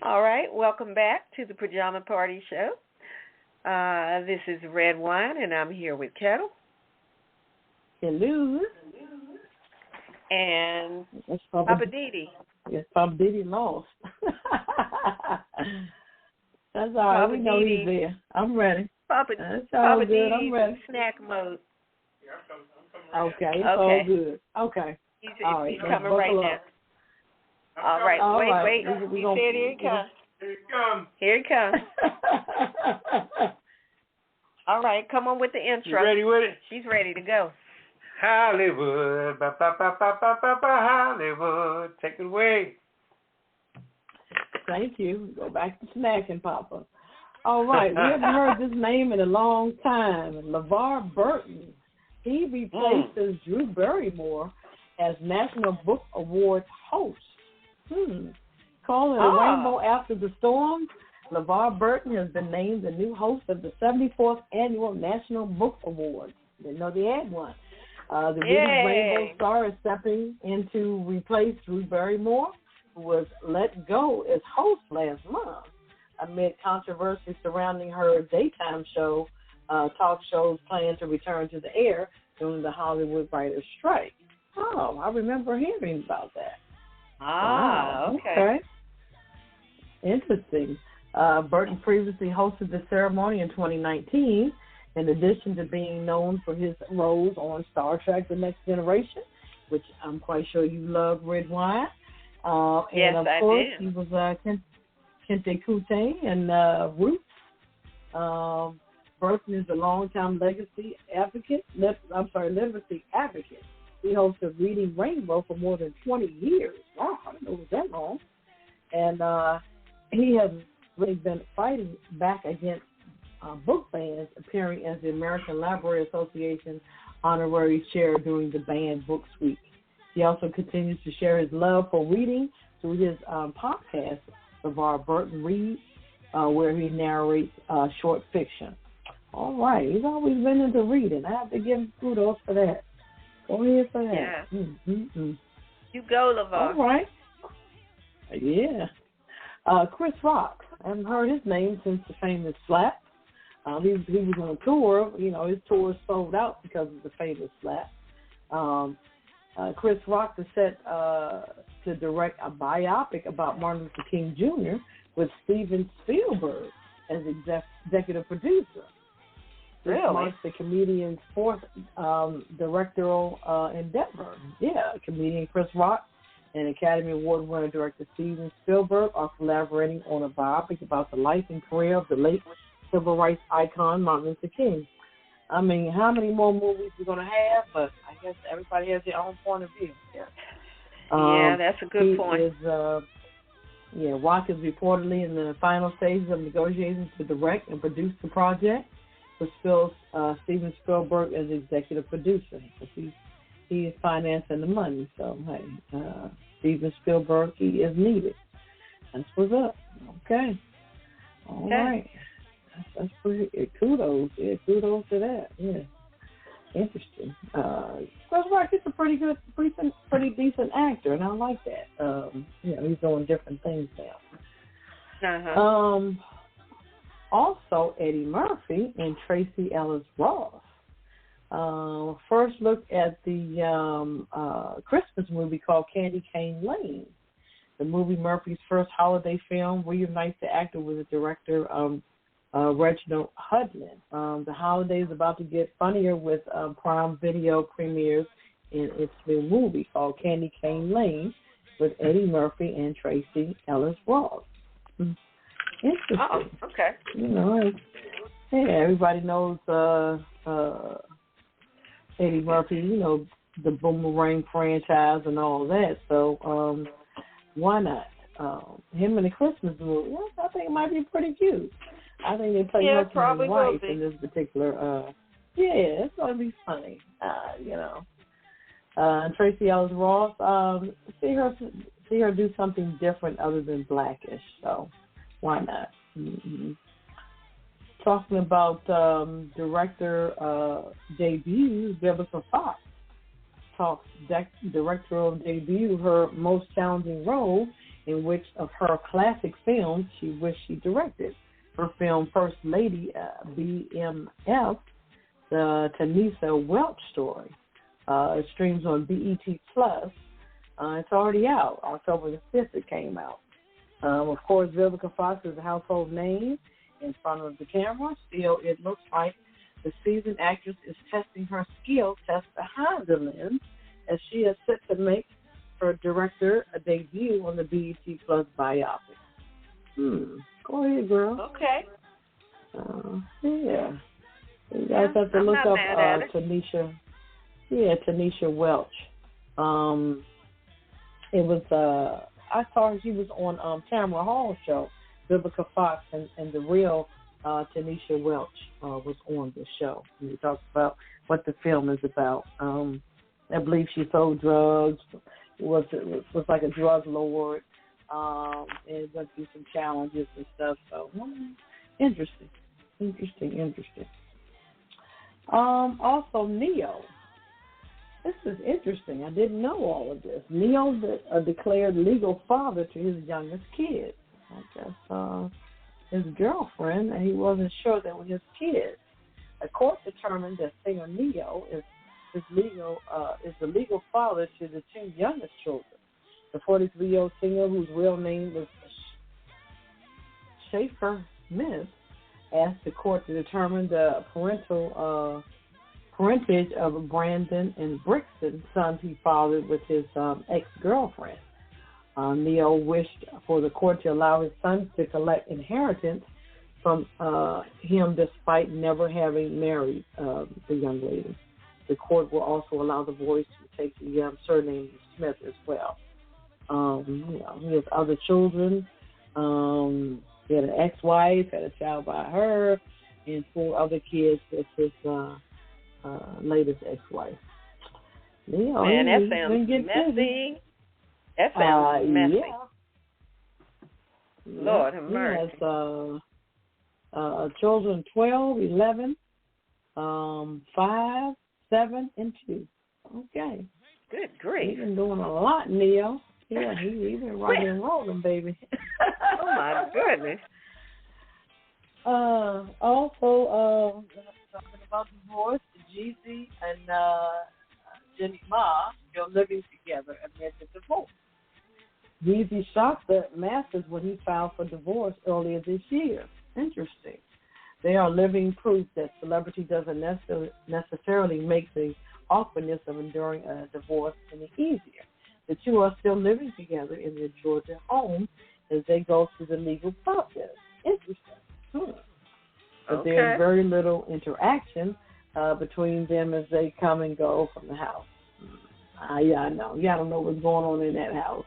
S4: All right, welcome back to the Pajama Party Show. This is Redwine, and I'm here with Ketel.
S3: Hello.
S4: And Poppa DD.
S3: Yes, Poppa DD lost. That's all right. We know he's there. I'm ready.
S4: Poppa
S3: DD, I'm ready.
S4: Snack mode.
S3: Okay, it's all good. Okay.
S4: He's
S3: right,
S4: coming right now. All right, wait. We said here he comes. Here he comes. All right, come on with the intro.
S2: You ready with it?
S4: She's ready to go.
S2: Hollywood, Hollywood, take it away.
S3: Thank you. Go back to snacking, Papa. All right, we haven't heard this name in a long time. LeVar Burton. He replaces Drew Barrymore as National Book Awards host. Calling a rainbow after the storm, LeVar Burton has been named the new host of the 74th Annual National Book Awards. Didn't know they had one. The Rainbow Star is stepping in to replace Drew Barrymore, who was let go as host last month amid controversy surrounding her daytime show, talk shows planned to return to the air during the Hollywood writers' strike. Oh, I remember hearing about that. Okay. Interesting. Burton previously hosted the ceremony in 2019, in addition to being known for his roles on Star Trek The Next Generation, which I'm quite sure you love, Redwine.
S4: Yes,
S3: and of course, he was Kente Kute and Roots. Burton is a longtime legacy advocate. He hosted Reading Rainbow for more than 20 years. Wow, I didn't know it was that long. And he has really been fighting back against book bans, appearing as the American Library Association honorary chair during the Banned Books Week. He also continues to share his love for reading through his podcast, LeVar Burton Reads, where he narrates short fiction. All right, he's always been into reading. I have to give him kudos for that. Go ahead for that.
S4: Yeah. You go, LeVar.
S3: All right. Yeah. Chris Rock. I haven't heard his name since the famous Slap. He was on tour. You know, his tour sold out because of the famous Slap. Chris Rock is set to direct a biopic about Martin Luther King Jr. with Steven Spielberg as executive producer. This marks the comedian's fourth directorial endeavor. Yeah, comedian Chris Rock and Academy Award winner director Steven Spielberg are collaborating on a biopic about the life and career of the late civil rights icon Martin Luther King. I mean, how many more movies we're going to have? But I guess everybody has their own point of view.
S4: Yeah, that's a good point.
S3: Rock is reportedly in the final stages of negotiations to direct and produce the project, with Steven Spielberg as executive producer. He is financing the money. So, hey, Steven Spielberg, he is needed. That's what's up. Okay. All right. That's pretty kudos. Yeah, kudos to that. Yeah. Interesting. Chris Rock is a pretty decent actor, and I like that. He's doing different things now. Also, Eddie Murphy and Tracee Ellis Ross. First look at the Christmas movie called Candy Cane Lane. The movie, Murphy's first holiday film, reunites the actor with the director Reginald Hudlin. The holiday is about to get funnier with Prime Video premieres in its new movie called Candy Cane Lane with Eddie Murphy and Tracee Ellis Ross. Interesting.
S4: Oh, okay.
S3: You know, everybody knows Eddie Murphy, you know, the Boomerang franchise and all that. So why not? Him in the Christmas movie, I think it might be pretty cute. I think they play husband and wife in this particular. It's going to be funny, And Tracee Ellis Ross, see her do something different other than Blackish. So why not? Mm-hmm. Talking about director debut, Vivica Fox talks directorial debut, her most challenging role in which of her classic films she wished she directed. Her film First Lady, BMF, the Tanisa Welch story. It streams on BET Plus. It's already out. October the 5th it came out. Of course, Vivica Fox is a household name in front of the camera. Still, it looks like the seasoned actress is testing her skill test behind the lens as she is set to make her director a debut on the BET Plus biopic. Go ahead, girl.
S4: Okay.
S3: You guys have to look up Tanisha. Yeah, Tanisha Welch. It was I saw she was on Tamara Hall's show, Vivica Fox, and the real Tanisha Welch was on the show. And we talked about what the film is about. I believe she sold drugs. Was like a drug lord. And went through some challenges and stuff. So interesting. Also, Neo. This is interesting. I didn't know all of this. Neo declared legal father to his youngest kid. I guess his girlfriend, and he wasn't sure they were his kids. The court determined that singer Neo is the legal father to the two youngest children. The 43-year-old singer, whose real name is Schaefer Smith, asked the court to determine the parentage of Brandon and Brixton, sons he fathered with his ex-girlfriend. Neo wished for the court to allow his sons to collect inheritance from him despite never having married the young lady. The court will also allow the boys to take the surname Smith as well. He has other children. He had an ex-wife, had a child by her, and 4 other kids with his latest ex-wife.
S4: Man, that sounds messy. That sounds messy.
S3: Yeah.
S4: Lord have mercy.
S3: He has children 12, 11, 5, 7, and 2. Okay.
S4: Good grief.
S3: He's been doing a lot, Neo. Yeah, he been rocking and rolling, baby.
S4: Oh my goodness.
S3: Also, talking about divorce, Jeezy and Jenny Ma, they're living together amid the divorce. Jeezy shocked the masses when he filed for divorce earlier this year. Interesting. They are living proof that celebrity doesn't necessarily make the awkwardness of enduring a divorce any easier. The two are still living together in their Georgia home as they go through the legal process. Interesting. But there's very little interaction between them as they come and go from the house. Yeah, I know. Yeah, I don't know what's going on in that house.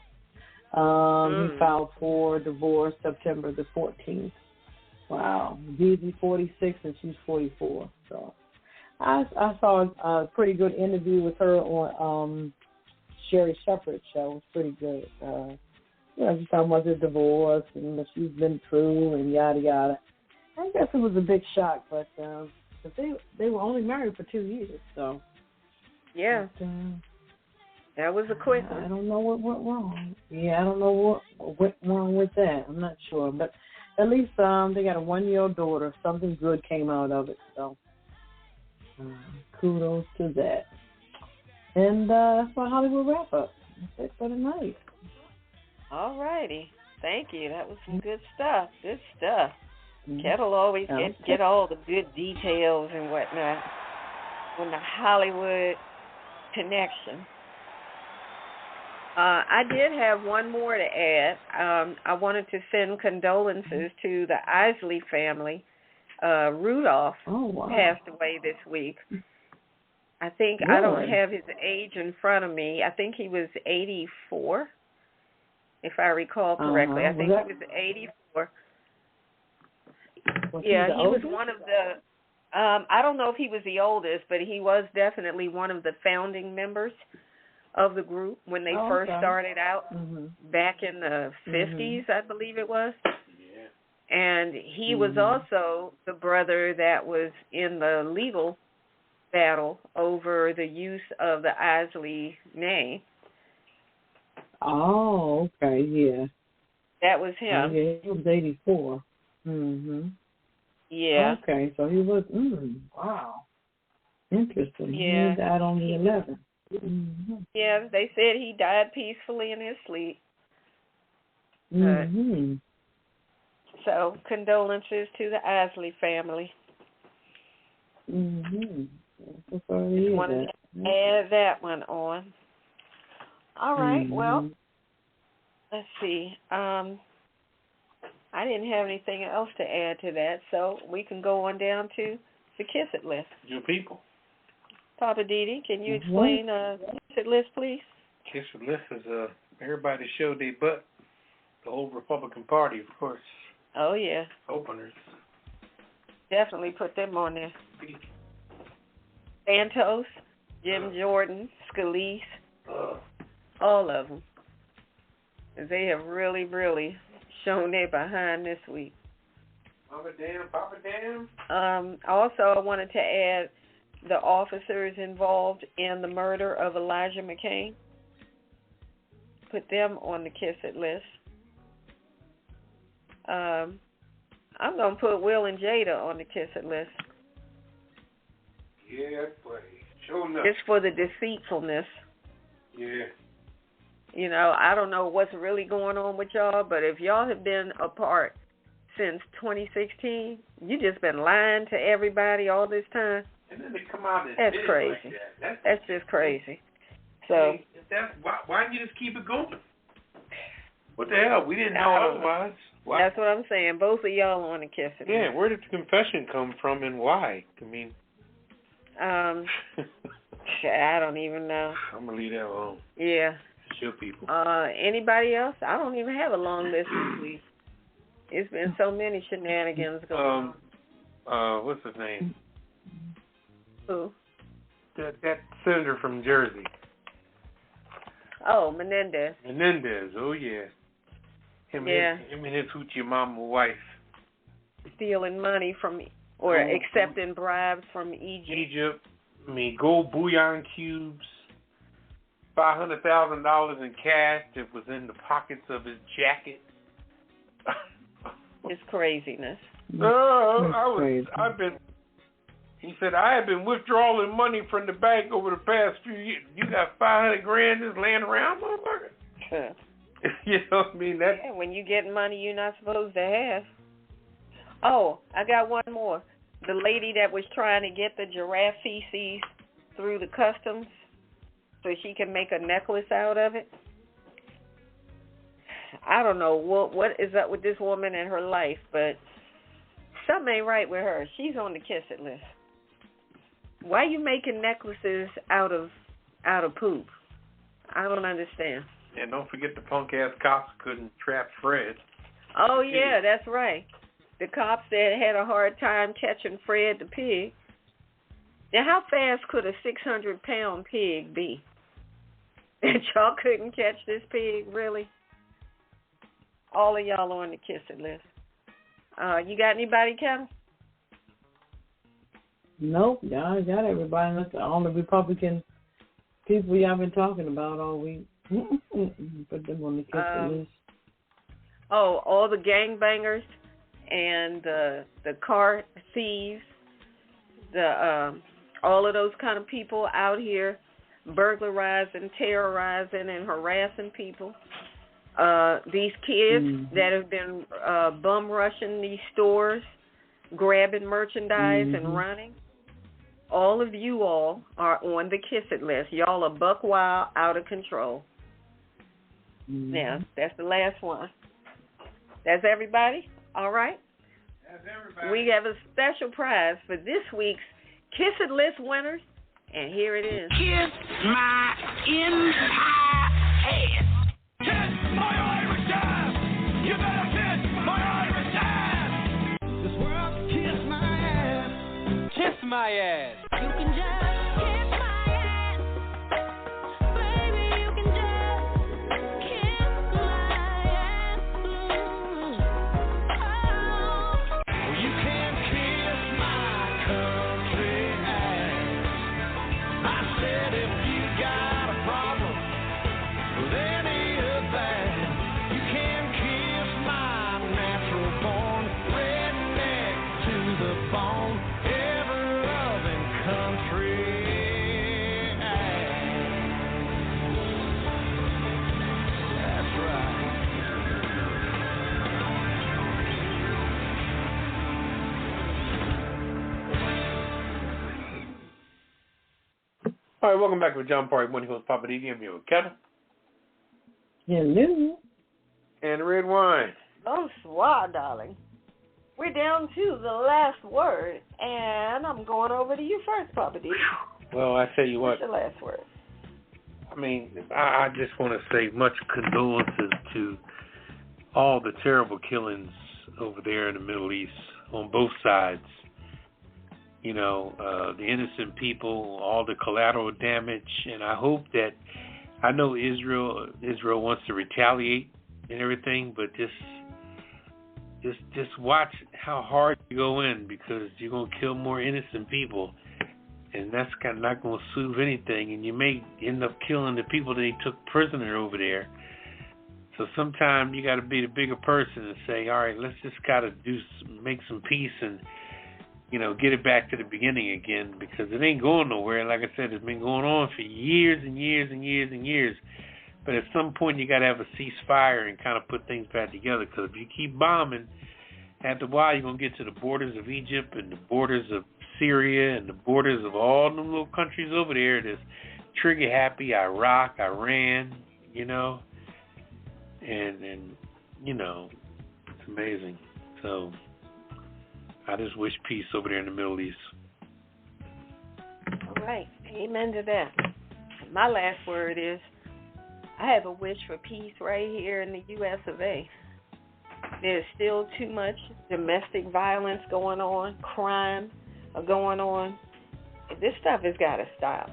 S3: He filed for divorce September the 14th. Wow. Jeezy 46 and she's 44. So I saw a pretty good interview with her on Sherry Shepherd's show. It was pretty good. She's talking about the divorce and what she's been through and yada yada. I guess it was a big shock, but they were only married for 2 years, so
S4: yeah. But, that was a quick one.
S3: I don't know what went wrong. Yeah, I don't know what went wrong with that. I'm not sure, but at least they got a 1-year-old daughter. Something good came out of it, so kudos to that. And that's my Hollywood wrap up. That's it for tonight.
S4: All righty. Thank you. That was some good stuff. Good stuff. Ketel always get all the good details and whatnot on the Hollywood connection. I did have one more to add. I wanted to send condolences to the Isley family. Rudolph passed away this week. I think, I don't have his age in front of me. I think he was 84, if I recall correctly. I think he was 84. He was one of the, I don't know if he was the oldest, but he was definitely one of the founding members of the group when they first started out back in the 50s, I believe it was. Yeah. And he was also the brother that was in the legal battle over the use of the Isley name.
S3: Oh, okay, yeah.
S4: That was him.
S3: Yeah, he was 84.
S4: Yeah.
S3: Okay, so he was, wow. Interesting.
S4: Yeah.
S3: He died on the 11th.
S4: Yeah, they said he died peacefully in his sleep. So, condolences to the Isley family.
S3: Just
S4: wanted to add that one on. All right, well, let's see. I didn't have anything else to add to that, so we can go on down to the Kiss It list.
S2: Your people.
S4: Poppa DD, can you explain Kiss It list, please?
S2: Kiss It list is everybody showed their butt. The whole Republican Party, of course.
S4: Oh, yeah.
S2: Openers.
S4: Definitely put them on there. Santos, Jim Jordan, Scalise, all of them. They have really, really shown their behind this week.
S2: Papa damn.
S4: Also, I wanted to add the officers involved in the murder of Elijah McCain. Put them on the Kiss It list. I'm going to put Will and Jada on the Kiss It list.
S2: Yeah, buddy. Sure enough.
S4: Just for the deceitfulness.
S2: Yeah.
S4: You know, I don't know what's really going on with y'all, but if y'all have been apart since 2016, you just been lying to everybody all this time.
S2: And then they come out and
S4: that's crazy.
S2: Like that.
S4: That's just crazy. So,
S2: I mean, why didn't you just keep it going? What the hell? We didn't know otherwise. Why?
S4: That's what I'm saying. Both of y'all want to kiss it.
S2: Yeah, where did the confession come from and why? I mean,
S4: I don't even know.
S2: I'm gonna leave that alone.
S4: Yeah.
S2: It's your people.
S4: Anybody else? I don't even have a long list this week. It's been so many shenanigans going on.
S2: What's his name?
S4: Who?
S2: That senator from Jersey.
S4: Oh, Menendez.
S2: Oh yeah. Him and his hoochie mama wife.
S4: Stealing money from, or accepting bribes from Egypt.
S2: I mean, gold bullion cubes. $500,000 in cash that was in the pockets of his jacket.
S4: It's craziness.
S2: He said, I have been withdrawing money from the bank over the past few years. You got $500,000 just laying around, motherfucker? You know what I mean?
S4: Yeah, when you get money you're not supposed to have. Oh, I got one more. The lady that was trying to get the giraffe feces through the customs so she can make a necklace out of it. I don't know what is up with this woman and her life, but something ain't right with her. She's on the kiss it list. Why are you making necklaces out of poop? I don't understand.
S2: And don't forget the punk ass cops couldn't trap Fred.
S4: Oh yeah, that's right. The cops that had a hard time catching Fred the pig. Now, how fast could a 600-pound pig be? And y'all couldn't catch this pig, really? All of y'all are on the kiss it list. You got anybody, Ketel?
S3: Nope, y'all got everybody. That's all the Republican people y'all been talking about all week. Put them on the kiss it list.
S4: Oh, all the gangbangers and the car thieves, all of those kind of people out here burglarizing, terrorizing, and harassing people. These kids that have been bum rushing these stores, grabbing merchandise and running. All of you all are on the kiss it list. Y'all are buck wild, out of control. Now, that's the last one. That's everybody? All right.
S2: That's everybody.
S4: We have a special prize for this week's Kiss It List winners, and here it is.
S8: Kiss my entire ass. Kiss my Irish ass. You better kiss my Irish ass. This world can kiss my ass. Kiss my ass. You can just kiss my ass. Baby, you can just kiss my ass. Oh, you can kiss my country ass. I said if you got a problem with any of that, you can kiss my natural born redneck to the bone, ever loving country ass. That's right.
S2: All right, welcome back to Pajama Party. One host, Poppa DD. I'm here with Ketel
S3: Hello.
S2: and Redwine.
S4: Bonsoir, darling. We're down to the last word, and I'm going over to you first, Poppa DD.
S2: Well, I tell you what,
S4: What's your last word?
S2: I mean, I just want to say much condolences to all the terrible killings over there in the Middle East on both sides. You know, the innocent people, all the collateral damage, and I hope that, I know Israel wants to retaliate and everything, but just watch how hard you go in, because you're going to kill more innocent people, and that's kind of not going to soothe anything, and you may end up killing the people that they took prisoner over there. So sometimes you got to be the bigger person and say, all right, let's just gotta make some peace and, you know, get it back to the beginning again, because it ain't going nowhere. Like I said, it's been going on for years and years and years and years. But at some point, you got to have a ceasefire and kind of put things back together, because if you keep bombing, after a while, you're going to get to the borders of Egypt and the borders of Syria and the borders of all them little countries over there that's trigger happy, Iraq, Iran, you know. And you know, it's amazing. So I just wish peace over there in the Middle East.
S4: All right. Amen to that. My last word is, I have a wish for peace right here in the U.S. of A. There's still too much domestic violence going on, crime going on. This stuff has got to stop.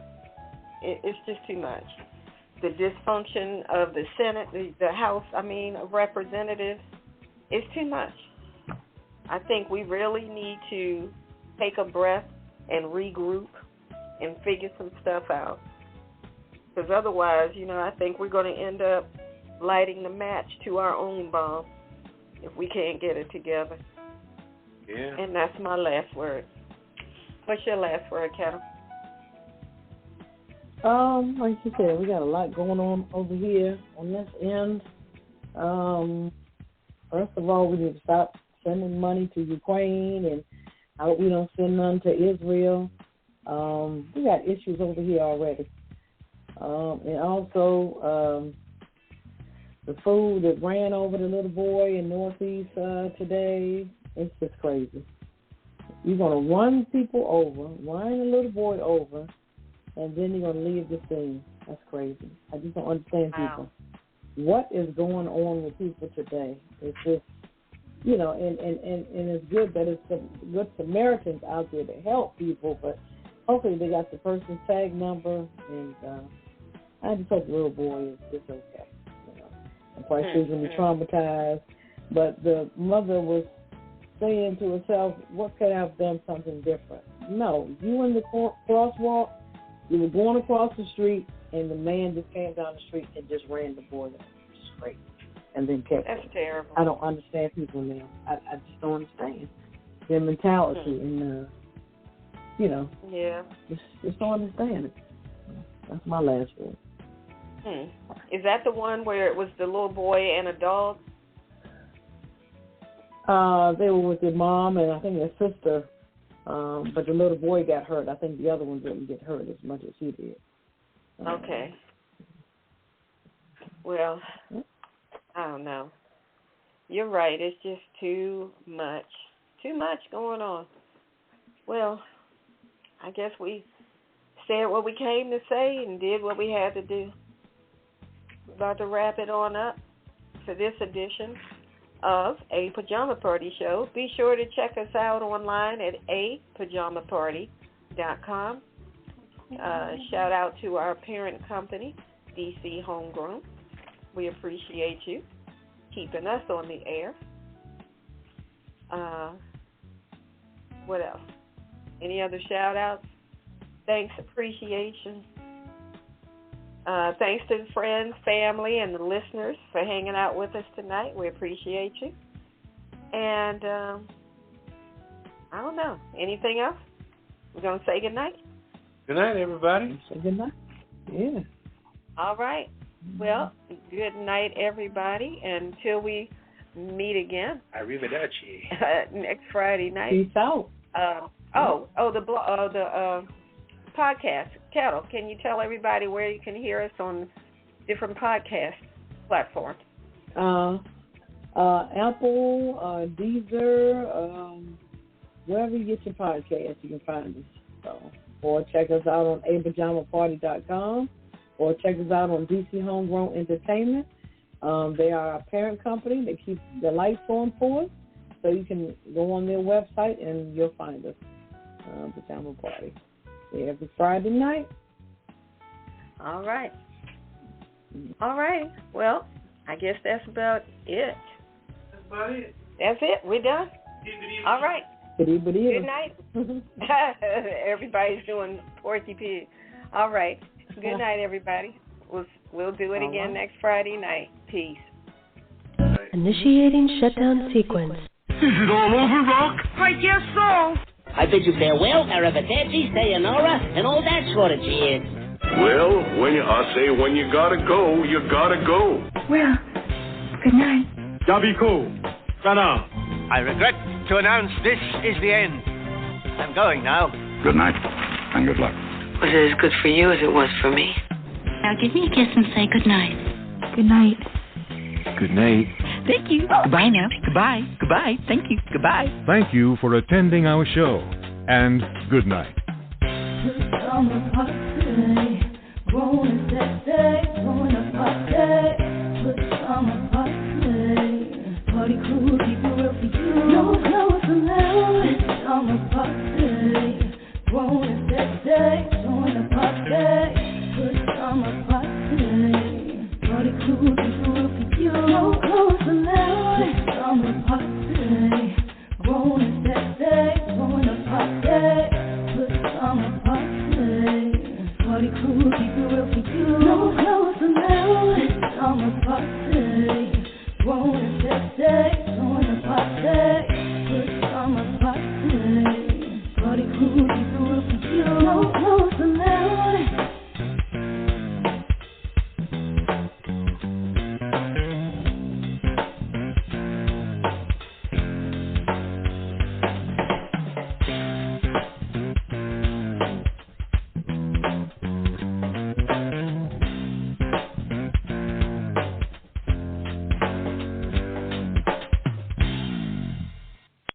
S4: It's just too much. The dysfunction of the Senate, the House, of Representatives, it's too much. I think we really need to take a breath and regroup and figure some stuff out. Because otherwise, I think we're going to end up lighting the match to our own bomb if we can't get it together.
S2: Yeah.
S4: And that's my last word. What's your last word, Ketel?
S3: Like you said, we got a lot going on over here on this end. First of all, we need to stop sending money to Ukraine, and I hope we don't send none to Israel. We got issues over here already. And also, the food that ran over the little boy in Northeast today, it's just crazy. You're going to run people over, run a little boy over, and then you're going to leave the scene. That's crazy. I just don't understand people. What is going on with people today? It's just, and it's good that it's some good Samaritans out there to help people, but hopefully they got the person's tag number, and I just hope the little boy is okay. I'm quite sure he's going to be traumatized, but the mother was saying to herself, what could I have done something different? No, you in the crosswalk, you were going across the street, and the man just came down the street and just ran the boy down straight, and then kept
S4: That's terrible.
S3: I don't understand people now. I just don't understand their mentality, and
S4: Yeah.
S3: Just don't understand it. That's my last word.
S4: Is that the one where it was the little boy and a dog?
S3: They were with their mom and I think their sister, but the little boy got hurt. I think the other one didn't get hurt as much as he did.
S4: Okay. Well, I don't know. You're right. It's just too much. Too much going on. Well, I guess we said what we came to say and did what we had to do. We're about to wrap it on up for this edition of A Pajama Party Show. Be sure to check us out online at apajamaparty.com. Shout out to our parent company, DC Homegrown. We appreciate you keeping us on the air. What else? Any other shout-outs? Thanks, appreciation. Thanks to the friends, family, and the listeners for hanging out with us tonight. We appreciate you. And I don't know. Anything else? We're going to say goodnight?
S2: Good night, everybody.
S3: Say good night. Yeah.
S4: All right. Well, good night, everybody. Until we meet again.
S2: Arrivederci.
S4: Next Friday night.
S3: Peace out.
S4: The podcast. Ketel, can you tell everybody where you can hear us on different podcast platforms?
S3: Apple, Deezer, wherever you get your podcast, you can find us. So, or check us out on apajamaparty.com, or check us out on DC Homegrown Entertainment. They are our parent company. They keep the lights on for us, so you can go on their website and you'll find us. Pajama Party. Every Friday night.
S4: All right. Well, I guess that's about it.
S2: That's about it.
S4: That's it. We're done. All right. Good night. Everybody's doing Porky Pig. All right. Good night, everybody. We'll do it again next Friday night. Peace.
S1: Initiating shutdown sequence.
S8: Is it all over, Rock?
S9: I guess so.
S10: I bid you farewell, arrivederci, sayonara, and all that sort of cheers.
S11: Well, when you gotta go, you gotta go.
S9: Well, good night.
S8: Yabiko. Sana.
S12: I regret to announce this is the end. I'm going now.
S11: Good night, and good luck.
S13: Was it as good for you as it was for me?
S14: Now give me a kiss and say good night.
S9: Good night.
S11: Good night.
S14: Thank you. Goodbye now. Goodbye. Goodbye. Thank you. Goodbye.
S15: Thank you for attending our show, and good night.
S8: Pajama Party, growing Pajama Party Crew, keep it real for you. No clothes allowed. Pajama Party, growing join the party. Pajama Party Crew, keep it real for you. No clothes allowed. Pajama Party, growing join the party. Pajama Party Crew, keep it real for you. No Lisa will be you.